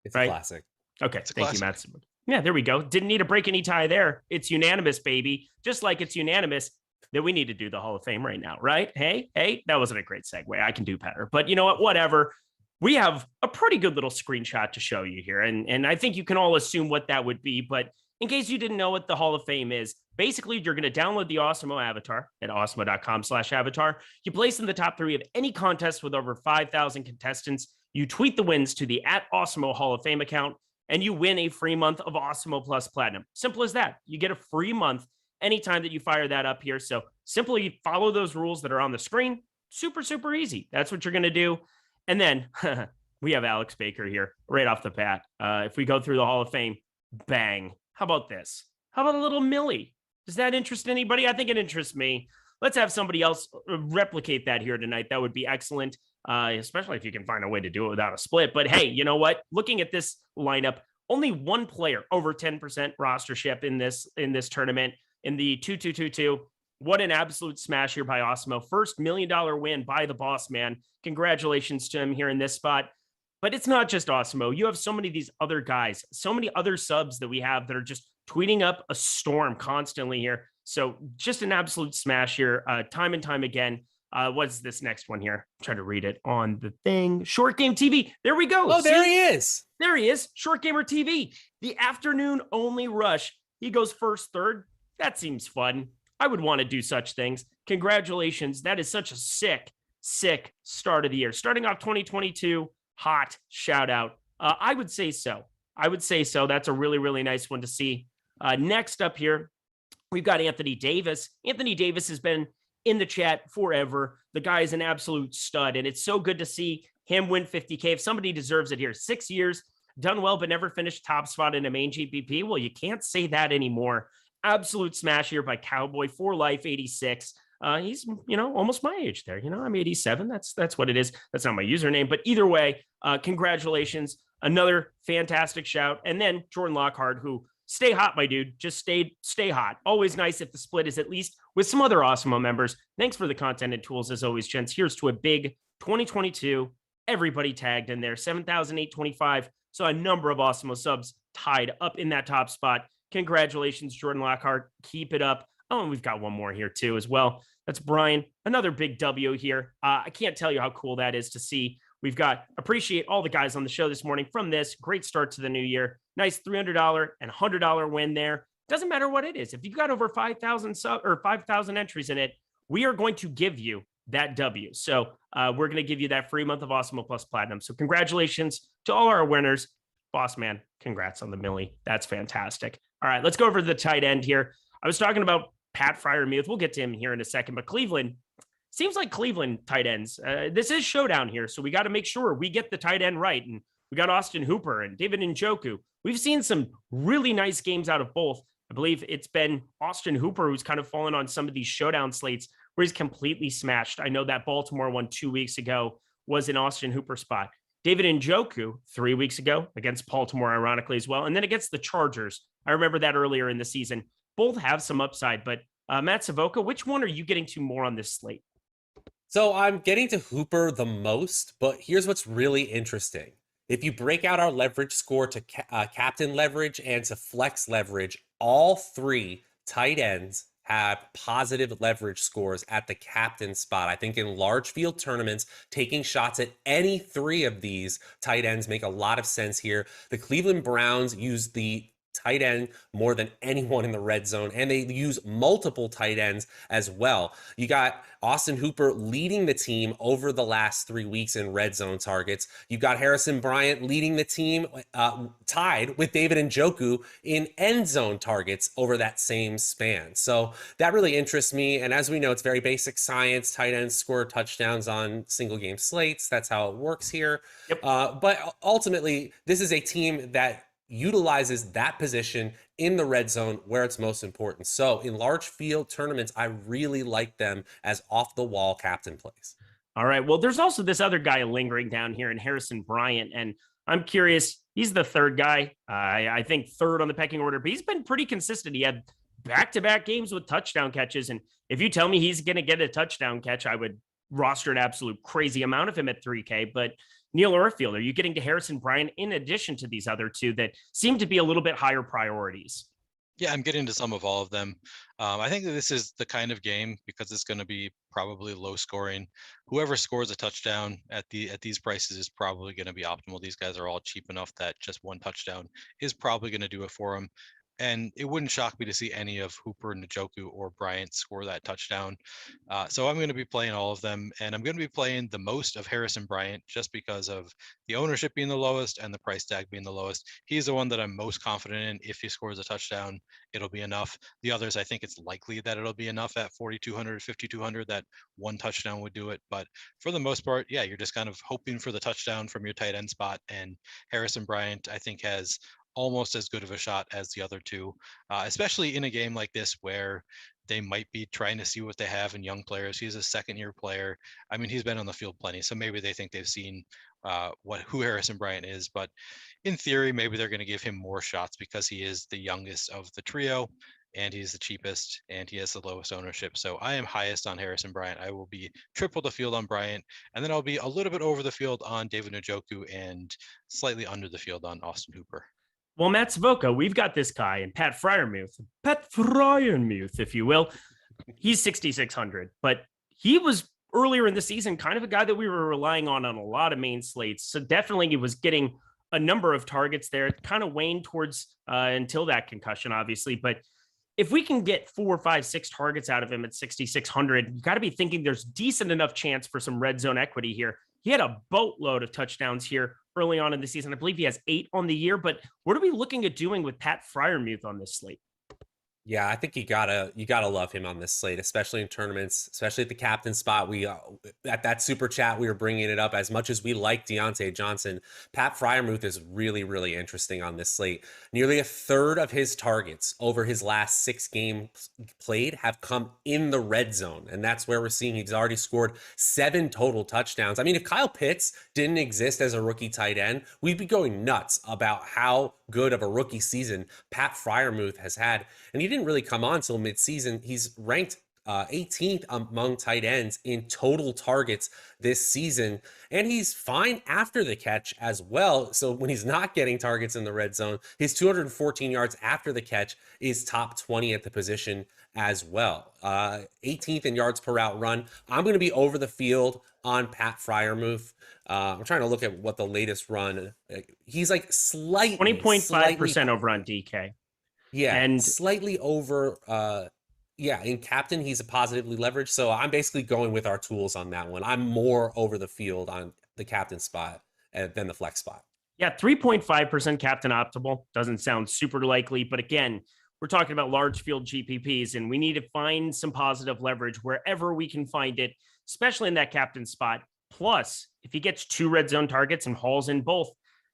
Speaker 1: It's a classic.
Speaker 2: Okay, thank you, Matt. Yeah, there we go. Didn't need to break any tie there. It's unanimous, baby. Just like it's unanimous that we need to do the Hall of Fame right now, right? Hey, that wasn't a great segue. I can do better. But you know what? Whatever. we have a pretty good little screenshot to show you here. And I think you can all assume what that would be. But in case you didn't know what the Hall of Fame is, basically, you're going to download the Awesemo avatar at awesemo.com/avatar. You place in the top 3 of any contest with over 5,000 contestants. You tweet the wins to the @Awesemo Hall of Fame account, and you win a free month of Awesemo Plus Platinum. Simple as that. You get a free month anytime that you fire that up here. So simply follow those rules that are on the screen. Super, super easy. That's what you're going to do. And then we have Alex Baker here right off the bat. If we go through the Hall of Fame, bang. How about this? How about a little Millie? Does that interest anybody? I think it interests me. Let's have somebody else replicate that here tonight. That would be excellent, especially if you can find a way to do it without a split. But hey, you know what? Looking at this lineup, only one player over 10% rostership in this tournament in the 2-2-2-2. What an absolute smash here by Awesemo. First $1 million win by the boss man. Congratulations to him here in this spot. But it's not just Awesemo. You have so many of these other guys, so many other subs that we have that are just tweeting up a storm constantly here. So just an absolute smash here, time and time again. What's this next one here? Try to read it on the thing. Short Game TV. There we go.
Speaker 1: Oh, there he is.
Speaker 2: There he is. Short Gamer TV. The afternoon only rush. He goes first, third. That seems fun. I would want to do such things. Congratulations. That is such a sick start of the year. Starting off 2022, hot shout out. I would say so. That's a really, really nice one to see. Next up here, we've got Anthony Davis. Anthony Davis has been in the chat forever. The guy is an absolute stud, and it's so good to see him win 50K. If somebody deserves it here, 6 years, done well, but never finished top spot in a main GPP. Well, you can't say that anymore. Absolute smash here by Cowboy for life, 86. He's, almost my age there. I'm 87. That's what it is. That's not my username, but either way, congratulations. Another fantastic shout. And then Jordan Lockhart, who stay hot, my dude. Just stay hot. Always nice if the split is at least with some other Awesemo members. Thanks for the content and tools as always, gents. Here's to a big 2022. Everybody tagged in there, 7,825. So a number of Awesemo subs tied up in that top spot. Congratulations, Jordan Lockhart. Keep it up. Oh, and we've got one more here too as well. That's Brian. Another big W here. I can't tell you how cool that is to see. We've got, appreciate all the guys on the show this morning from this. Great start to the new year. Nice $300 and $100 win there. Doesn't matter what it is. If you've got over 5,000 entries in it, we are going to give you that W. So we're going to give you that free month of Awesemo Plus Platinum. So congratulations to all our winners. Boss man, congrats on the Millie. That's fantastic. All right, let's go over to the tight end here. I was talking about Pat Fryermuth. We'll get to him here in a second, but Cleveland, seems like Cleveland tight ends. This is Showdown here, so we got to make sure we get the tight end right. And we got Austin Hooper and David Njoku. We've seen some really nice games out of both. I believe it's been Austin Hooper who's kind of fallen on some of these Showdown slates where he's completely smashed. I know that Baltimore one 2 weeks ago was an Austin Hooper spot. David Njoku 3 weeks ago against Baltimore, ironically, as well. And then against the Chargers. I remember that earlier in the season. Both have some upside, but Matt Savoca, which one are you getting to more on this slate?
Speaker 1: So I'm getting to Hooper the most, but here's what's really interesting. If you break out our leverage score to captain leverage and to flex leverage, all three tight ends have positive leverage scores at the captain spot. I think in large field tournaments, taking shots at any three of these tight ends make a lot of sense here. The Cleveland Browns use the tight end more than anyone in the red zone, and they use multiple tight ends as well. You got Austin Hooper leading the team over the last 3 weeks in red zone targets. You've got Harrison Bryant leading the team, tied with David Njoku in end zone targets over that same span. So that really interests me. And as we know, it's very basic science. Tight ends score touchdowns on single game slates. That's how it works here.
Speaker 2: Yep.
Speaker 1: But ultimately, this is a team that utilizes that position in the red zone where it's most important. So in large field tournaments, I really like them as off the wall captain plays.
Speaker 2: All right. Well, there's also this other guy lingering down here in Harrison Bryant. And I'm curious, he's the third guy. I think third on the pecking order, but he's been pretty consistent. He had back-to-back games with touchdown catches. And if you tell me he's going to get a touchdown catch, I would roster an absolute crazy amount of him at 3K. But Neil Orfield, are you getting to Harrison Bryant in addition to these other two that seem to be a little bit higher priorities?
Speaker 3: Yeah, I'm getting to some of all of them. I think that this is the kind of game, because it's going to be probably low scoring. Whoever scores a touchdown at these prices is probably going to be optimal. These guys are all cheap enough that just one touchdown is probably going to do it for them. And it wouldn't shock me to see any of Hooper, Njoku, or Bryant score that touchdown. So I'm going to be playing all of them, and I'm going to be playing the most of Harrison Bryant just because of the ownership being the lowest and the price tag being the lowest. He's the one that I'm most confident in. If he scores a touchdown, it'll be enough. The others, I think it's likely that it'll be enough at 4,200, 5,200, that one touchdown would do it. But for the most part, yeah, you're just kind of hoping for the touchdown from your tight end spot. And Harrison Bryant, I think, has almost as good of a shot as the other two, especially in a game like this where they might be trying to see what they have in young players. He's a second-year player. I mean, he's been on the field plenty, so maybe they think they've seen who Harrison Bryant is. But in theory, maybe they're going to give him more shots because he is the youngest of the trio, and he's the cheapest, and he has the lowest ownership. So I am highest on Harrison Bryant. I will be triple the field on Bryant, and then I'll be a little bit over the field on David Njoku and slightly under the field on Austin Hooper.
Speaker 2: Well, Matt Savoca, we've got this guy, and Pat Fryermuth, if you will. He's 6,600, but he was earlier in the season kind of a guy that we were relying on a lot of main slates. So definitely he was getting a number of targets there. It kind of waned towards until that concussion, obviously. But if we can get 4, 5, 6 targets out of him at 6,600, you got to be thinking there's decent enough chance for some red zone equity here. He had a boatload of touchdowns here early on in the season. I believe he has 8 on the year, but what are we looking at doing with Pat Fryermuth on this slate?
Speaker 1: Yeah, I think you gotta love him on this slate, especially in tournaments, especially at the captain spot. We at that super chat, we were bringing it up. As much as we like Deontay Johnson, Pat Fryermuth is really, really interesting on this slate. Nearly a third of his targets over his last 6 games played have come in the red zone, and that's where we're seeing he's already scored 7 total touchdowns. I mean, if Kyle Pitts didn't exist as a rookie tight end, we'd be going nuts about how good of a rookie season Pat Fryermuth has had, and he didn't really come on till midseason. He's ranked 18th among tight ends in total targets this season, and he's fine after the catch as well. So when he's not getting targets in the red zone, his 214 yards after the catch is top 20 at the position as well. 18th in yards per route run. I'm going to be over the field on Pat Fryermuth. I'm trying to look at what the latest run. He's like slightly
Speaker 2: 20.5% over on DK.
Speaker 1: Yeah, and slightly over. In captain, he's a positively leveraged. So I'm basically going with our tools on that one. I'm more over the field on the captain spot than the flex spot.
Speaker 2: Yeah, 3.5% captain optimal doesn't sound super likely, but again, we're talking about large field GPPs, and we need to find some positive leverage wherever we can find it, especially in that captain spot. Plus, if he gets 2 red zone targets and hauls in both,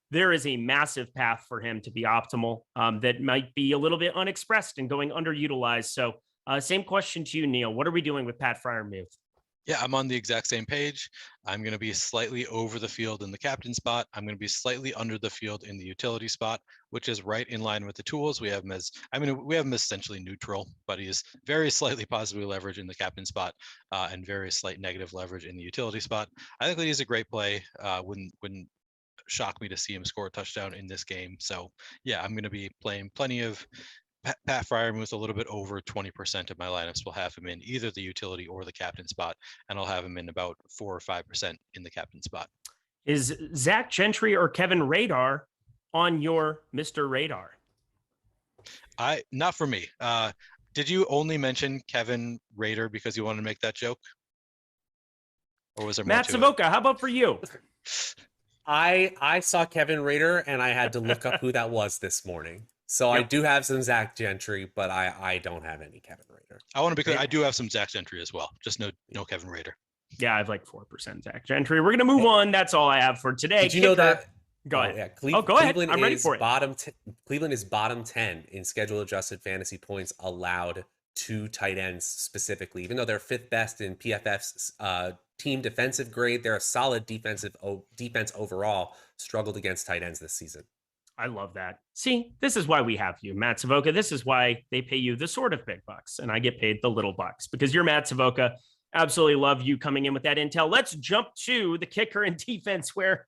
Speaker 2: there is a massive path for him to be optimal that might be a little bit unexpressed and going underutilized. So same question to you, Neil. What are we doing with Pat Fryermuth?
Speaker 3: Yeah, I'm on the exact same page. I'm going to be slightly over the field in the captain spot. I'm going to be slightly under the field in the utility spot, which is right in line with the tools. We have him as, we have him essentially neutral, but he's very slightly positively leveraged in the captain spot and very slight negative leverage in the utility spot. I think that he's a great play. Wouldn't shock me to see him score a touchdown in this game. So yeah, I'm going to be playing plenty of Pat Fryermuth. A little bit over 20% of my lineups will have him in either the utility or the captain spot, and I'll have him in about 4 or 5% in the captain spot.
Speaker 2: Is Zach Gentry or Kevin Radar on your Mr. Radar?
Speaker 3: Not for me. Did you only mention Kevin Rader because you wanted to make that joke? Or was there more
Speaker 2: Matt
Speaker 3: to
Speaker 2: Savoca, how about for you?
Speaker 1: I saw Kevin Rader and I had to look up who that was this morning. So yep. I do have some Zach Gentry, but I don't have any Kevin Rader.
Speaker 3: I want to be clear. I do have some Zach Gentry as well. Just no Kevin Rader.
Speaker 2: Yeah, I have like 4% Zach Gentry. We're going to move on. That's all I have for today.
Speaker 1: Did you know that?
Speaker 2: Go ahead.
Speaker 1: Yeah,
Speaker 2: go ahead. I'm ready for it.
Speaker 1: Cleveland is bottom 10 in schedule adjusted fantasy points allowed to tight ends specifically. Even though they're 5th best in PFF's team defensive grade, they're a solid defense overall. Struggled against tight ends this season.
Speaker 2: I love that. See, this is why we have you, Matt Savoca. This is why they pay you the sort of big bucks, and I get paid the little bucks because you're Matt Savoca. Absolutely love you coming in with that intel. Let's jump to the kicker and defense where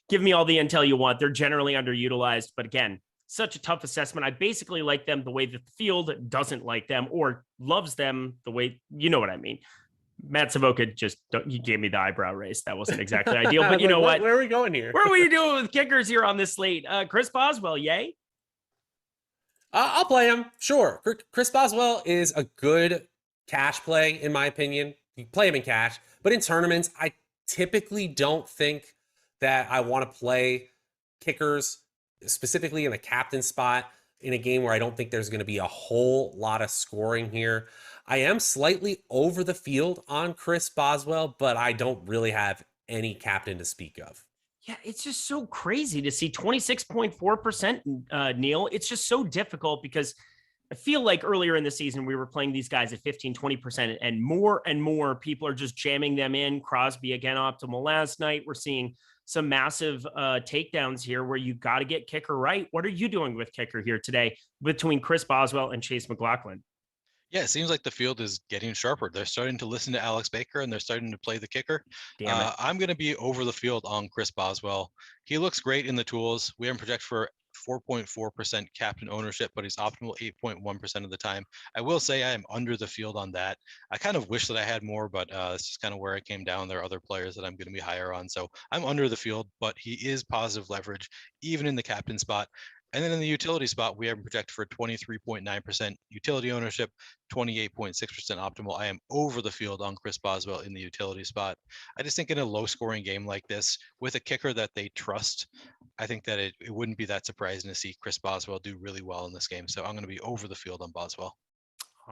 Speaker 2: give me all the intel you want. They're generally underutilized, but again, such a tough assessment. I basically like them the way that the field doesn't like them or loves them the way, you know what I mean. Matt Savoca you gave me the eyebrow raise. That wasn't exactly ideal, but you know what?
Speaker 1: Where are we going here?
Speaker 2: Where are we doing with kickers here on this slate? Chris Boswell, yay?
Speaker 1: I'll play him. Sure. Chris Boswell is a good cash play, in my opinion. You play him in cash, but in tournaments, I typically don't think that I want to play kickers, specifically in the captain spot, in a game where I don't think there's going to be a whole lot of scoring here. I am slightly over the field on Chris Boswell, but I don't really have any captain to speak of.
Speaker 2: Yeah, it's just so crazy to see 26.4%, Neil. It's just so difficult because I feel like earlier in the season, we were playing these guys at 15, 20%, and more people are just jamming them in. Crosby, again, optimal last night. We're seeing some massive takedowns here where you got to get kicker right. What are you doing with kicker here today between Chris Boswell and Chase McLaughlin?
Speaker 3: Yeah, it seems like the field is getting sharper. They're starting to listen to Alex Baker and they're starting to play the kicker. I'm going to be over the field on Chris Boswell. He looks great in the tools. We have him projected for 4.4% captain ownership, but he's optimal 8.1% of the time. I will say I am under the field on that. I kind of wish that I had more, but this is kind of where I came down. There are other players that I'm going to be higher on. So I'm under the field, but he is positive leverage, even in the captain spot. And then in the utility spot, we have him projected for 23.9% utility ownership, 28.6% optimal. I am over the field on Chris Boswell in the utility spot. I just think in a low scoring game like this, with a kicker that they trust, I think that it wouldn't be that surprising to see Chris Boswell do really well in this game. So I'm going to be over the field on Boswell.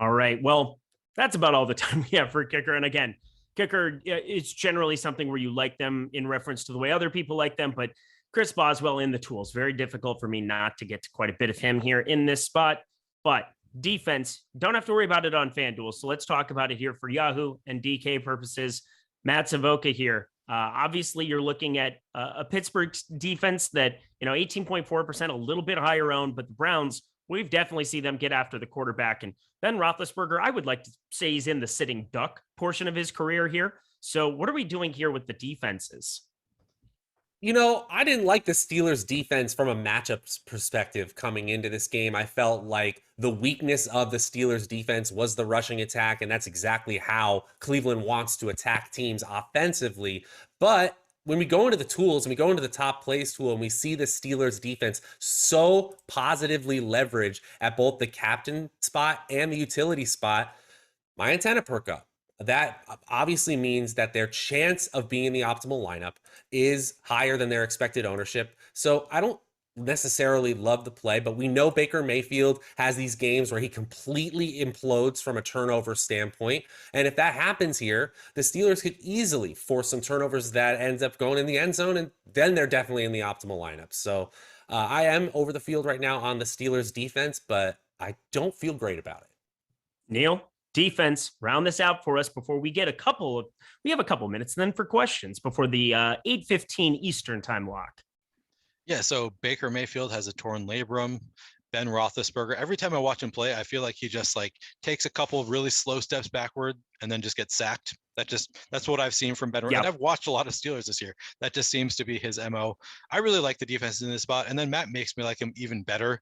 Speaker 2: All right. Well, that's about all the time we have for kicker. And again, kicker, it's generally something where you like them in reference to the way other people like them, but Chris Boswell in the tools. Very difficult for me not to get to quite a bit of him here in this spot. But defense, don't have to worry about it on FanDuel. So let's talk about it here for Yahoo and DK purposes. Matt Savoca here. Obviously, you're looking at a Pittsburgh defense that, 18.4%, a little bit higher owned, but the Browns, we've definitely seen them get after the quarterback. And Ben Roethlisberger, I would like to say he's in the sitting duck portion of his career here. So what are we doing here with the defenses?
Speaker 1: I didn't like the Steelers defense from a matchup perspective coming into this game. I felt like the weakness of the Steelers defense was the rushing attack, and that's exactly how Cleveland wants to attack teams offensively. But when we go into the tools and we go into the top plays tool and we see the Steelers defense so positively leverage at both the captain spot and the utility spot, my antenna perk up. That obviously means that their chance of being in the optimal lineup is higher than their expected ownership. So I don't necessarily love the play, but we know Baker Mayfield has these games where he completely implodes from a turnover standpoint. And if that happens here, the Steelers could easily force some turnovers that ends up going in the end zone, and then they're definitely in the optimal lineup. So I am over the field right now on the Steelers defense, but I don't feel great about it.
Speaker 2: Neil? Defense, round this out for us before we get we have a couple minutes then for questions before the 8:15 Eastern time lock.
Speaker 3: Yeah, so Baker Mayfield has a torn labrum. Ben Roethlisberger, every time I watch him play, I feel like he just takes a couple of really slow steps backward and then just gets sacked. That's what I've seen from Ben. Yep. And I've watched a lot of Steelers this year. That just seems to be his MO. I really like the defense in this spot. And then Matt makes me like him even better,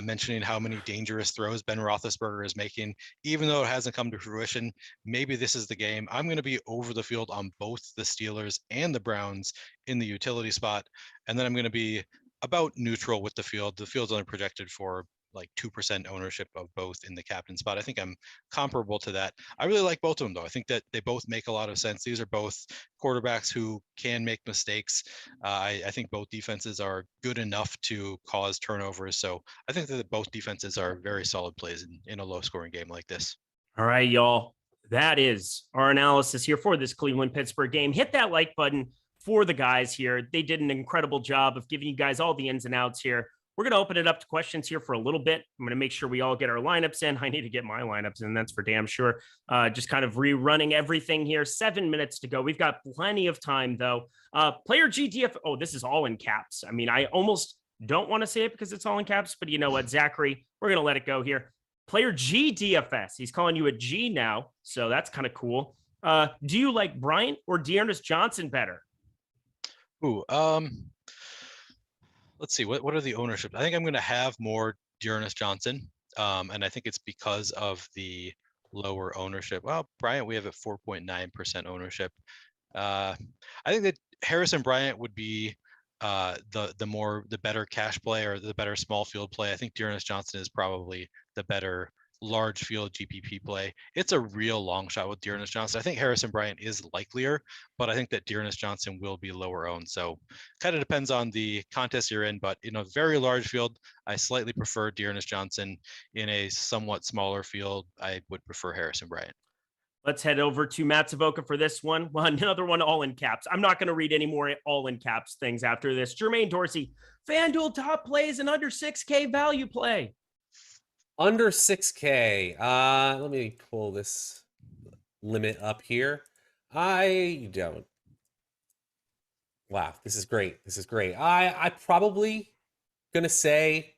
Speaker 3: mentioning how many dangerous throws Ben Roethlisberger is making, even though it hasn't come to fruition. Maybe this is the game. I'm going to be over the field on both the Steelers and the Browns in the utility spot. And then I'm going to be about neutral with the field. The field's only projected for 2% ownership of both in the captain spot. I think I'm comparable to that. I really like both of them, though. I think that they both make a lot of sense. These are both quarterbacks who can make mistakes. I think both defenses are good enough to cause turnovers. So I think that both defenses are very solid plays in a low-scoring game like this.
Speaker 2: All right, y'all. That is our analysis here for this Cleveland-Pittsburgh game. Hit that like button for the guys here. They did an incredible job of giving you guys all the ins and outs here. We're going to open it up to questions here for a little bit. I'm going to make sure we all get our lineups in. I need to get my lineups in. That's for damn sure. Just kind of rerunning everything here. 7 minutes to go. We've got plenty of time, though. Player GDF. Oh, this is all in caps. I mean, I almost don't want to say it because it's all in caps, but you know what, Zachary, we're going to let it go here. Player GDFS. He's calling you a G now, so that's kind of cool. Do you like Bryant or Dearness Johnson better?
Speaker 3: let's see, what are the ownership? I think I'm going to have more Dearness Johnson. And I think it's because of the lower ownership. Well, Bryant, we have at 4.9% ownership. I think that Harrison Bryant would be the better cash play or the better small field play. I think Dearness Johnson is probably the better large field GPP play. It's a real long shot with Dearness Johnson. I think Harrison Bryant is likelier, but I think that Dearness Johnson will be lower owned. So kind of depends on the contest you're in, but in a very large field, I slightly prefer Dearness Johnson. In a somewhat smaller field, I would prefer Harrison Bryant.
Speaker 2: Let's head over to Matt Savoca for this one. Well, another one all in caps. I'm not going to read any more all in caps things after this. Jermaine Dorsey, FanDuel top plays and under 6K value play.
Speaker 1: Under 6K. Let me pull this limit up here. I don't. Wow, this is great. This is great. I probably gonna say,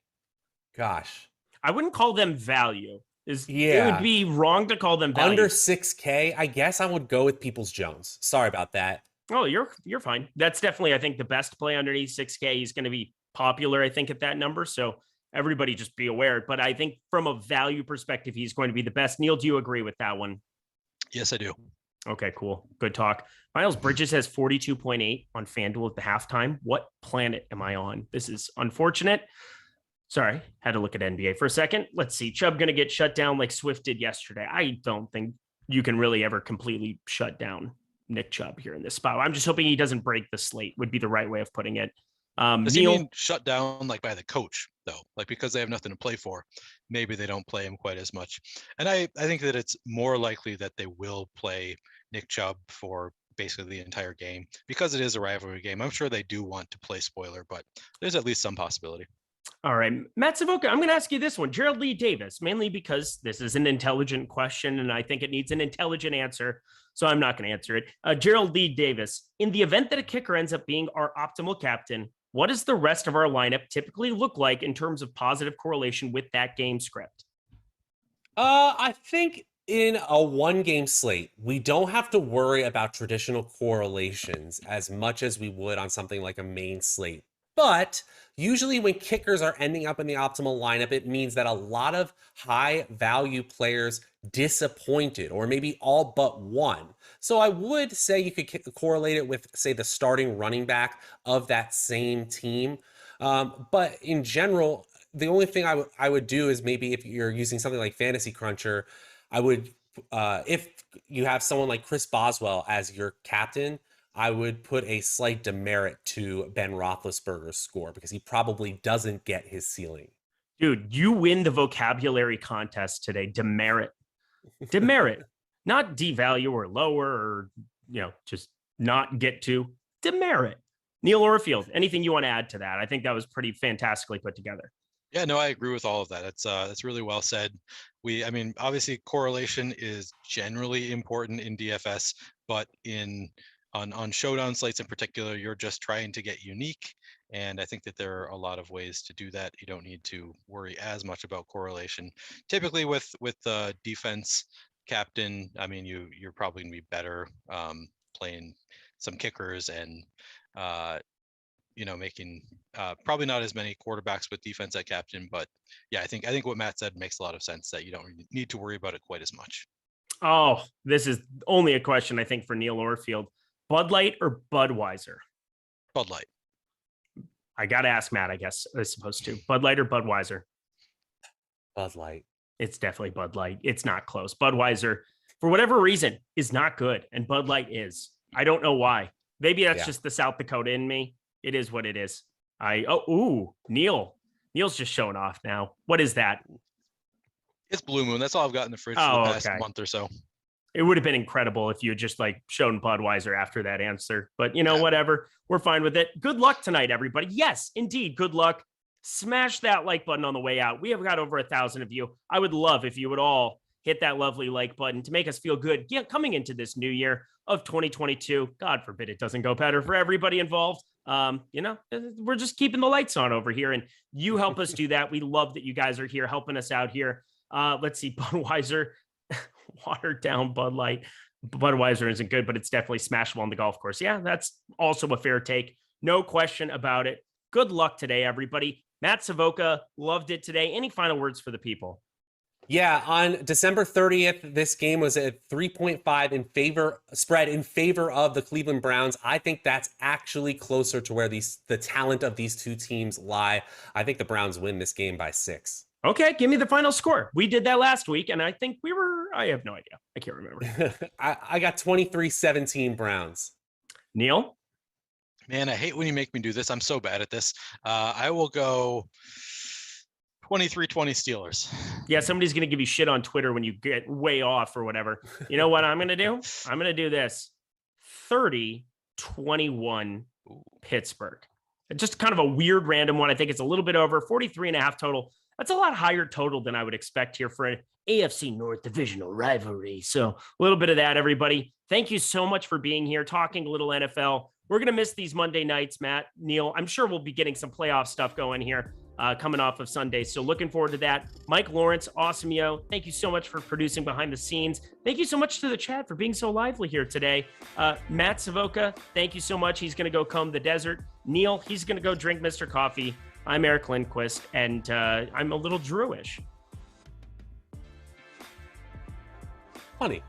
Speaker 1: gosh.
Speaker 2: I wouldn't call them value. It
Speaker 1: Yeah.
Speaker 2: would be wrong to call them value.
Speaker 1: Under 6K, I guess I would go with Peoples Jones. Sorry about that.
Speaker 2: Oh, you're fine. That's definitely, I think, the best play underneath 6K. He's going to be popular, I think, at that number. So everybody just be aware. But I think from a value perspective, he's going to be the best. Neil, do you agree with that one?
Speaker 3: Yes, I do.
Speaker 2: Okay, cool. Good talk. Miles Bridges has 42.8 on FanDuel at the halftime. What planet am I on? This is unfortunate. Sorry, had to look at NBA for a second. Let's see. Chubb going to get shut down like Swift did yesterday. I don't think you can really ever completely shut down Nick Chubb here in this spot. I'm just hoping he doesn't break the slate would be the right way of putting it.
Speaker 3: Does he mean shut down like by the coach though? Like because they have nothing to play for, maybe they don't play him quite as much. And I think that it's more likely that they will play Nick Chubb for basically the entire game because it is a rivalry game. I'm sure they do want to play spoiler, but there's at least some possibility.
Speaker 2: All right, Matt Savoca, I'm going to ask you this one. Gerald Lee Davis, mainly because this is an intelligent question and I think it needs an intelligent answer, so I'm not going to answer it. Gerald Lee Davis, in the event that a kicker ends up being our optimal captain, what does the rest of our lineup typically look like in terms of positive correlation with that game script?
Speaker 1: I think in a one-game slate, we don't have to worry about traditional correlations as much as we would on something like a main slate. But usually when kickers are ending up in the optimal lineup, it means that a lot of high value players disappointed or maybe all but one. So I would say you could correlate it with, say, the starting running back of that same team. But in general, the only thing I would do is maybe if you're using something like Fantasy Cruncher, I would, if you have someone like Chris Boswell as your captain, I would put a slight demerit to Ben Roethlisberger's score because he probably doesn't get his ceiling.
Speaker 2: Dude, you win the vocabulary contest today. Demerit. Demerit. Not devalue or lower or, just not get to. Demerit. Neil Orfield, anything you want to add to that? I think that was pretty fantastically put together.
Speaker 3: Yeah, no, I agree with all of that. That's really well said. Obviously correlation is generally important in DFS, but on showdown slates in particular, you're just trying to get unique. And I think that there are a lot of ways to do that. You don't need to worry as much about correlation. Typically with the defense captain, you're probably gonna be better playing some kickers and making probably not as many quarterbacks with defense at captain. But yeah, I think what Matt said makes a lot of sense, that you don't need to worry about it quite as much.
Speaker 2: Oh, this is only a question, I think, for Neil Orfield. Bud Light or Budweiser?
Speaker 3: Bud Light.
Speaker 2: I got to ask Matt, I guess, as supposed to. Bud Light or Budweiser?
Speaker 1: Bud Light.
Speaker 2: It's definitely Bud Light. It's not close. Budweiser, for whatever reason, is not good. And Bud Light is. I don't know why. Maybe that's just the South Dakota in me. It is what it is. Neil. Neil's just showing off now. What is that?
Speaker 3: It's Blue Moon. That's all I've got in the fridge for the past month or so.
Speaker 2: It would have been incredible if you had just shown Budweiser after that answer, but whatever, we're fine with it. Good luck tonight, everybody. Yes, indeed. Good luck. Smash that like button on the way out. We have got over 1,000 of you. I would love if you would all hit that lovely like button to make us feel good coming into this new year of 2022. God forbid it doesn't go better for everybody involved. We're just keeping the lights on over here and you help us do that. We love that you guys are here helping us out here. Let's see, Budweiser, watered down Bud Light. Budweiser isn't good, but it's definitely smashable on the golf course. Yeah, that's also a fair take. No question about it. Good luck today, everybody. Matt Savoca loved it today. Any final words for the people?
Speaker 1: Yeah, on December 30th, this game was at 3.5 spread in favor of the Cleveland Browns. I think that's actually closer to where the talent of these two teams lie. I think the Browns win this game by 6.
Speaker 2: Okay, give me the final score. We did that last week, and I think I have no idea. I can't remember.
Speaker 1: I got 23-17 Browns.
Speaker 2: Neil?
Speaker 3: Man, I hate when you make me do this. I'm so bad at this. I will go 23-20 Steelers.
Speaker 2: Yeah, somebody's going to give you shit on Twitter when you get way off or whatever. You know what I'm going to do? I'm going to do this. 30-21 Pittsburgh. Just kind of a weird random one. I think it's a little bit over 43.5 total. That's a lot higher total than I would expect here for an AFC North divisional rivalry. So a little bit of that, everybody. Thank you so much for being here, talking a little NFL. We're going to miss these Monday nights, Matt, Neil. I'm sure we'll be getting some playoff stuff going here coming off of Sunday. So looking forward to that. Mike Lawrence, Awesemo, thank you so much for producing behind the scenes. Thank you so much to the chat for being so lively here today. Matt Savoca, thank you so much. He's going to go comb the desert. Neil, he's going to go drink Mr. Coffee. I'm Eric Lindquist, and I'm a little Drewish.
Speaker 1: Funny.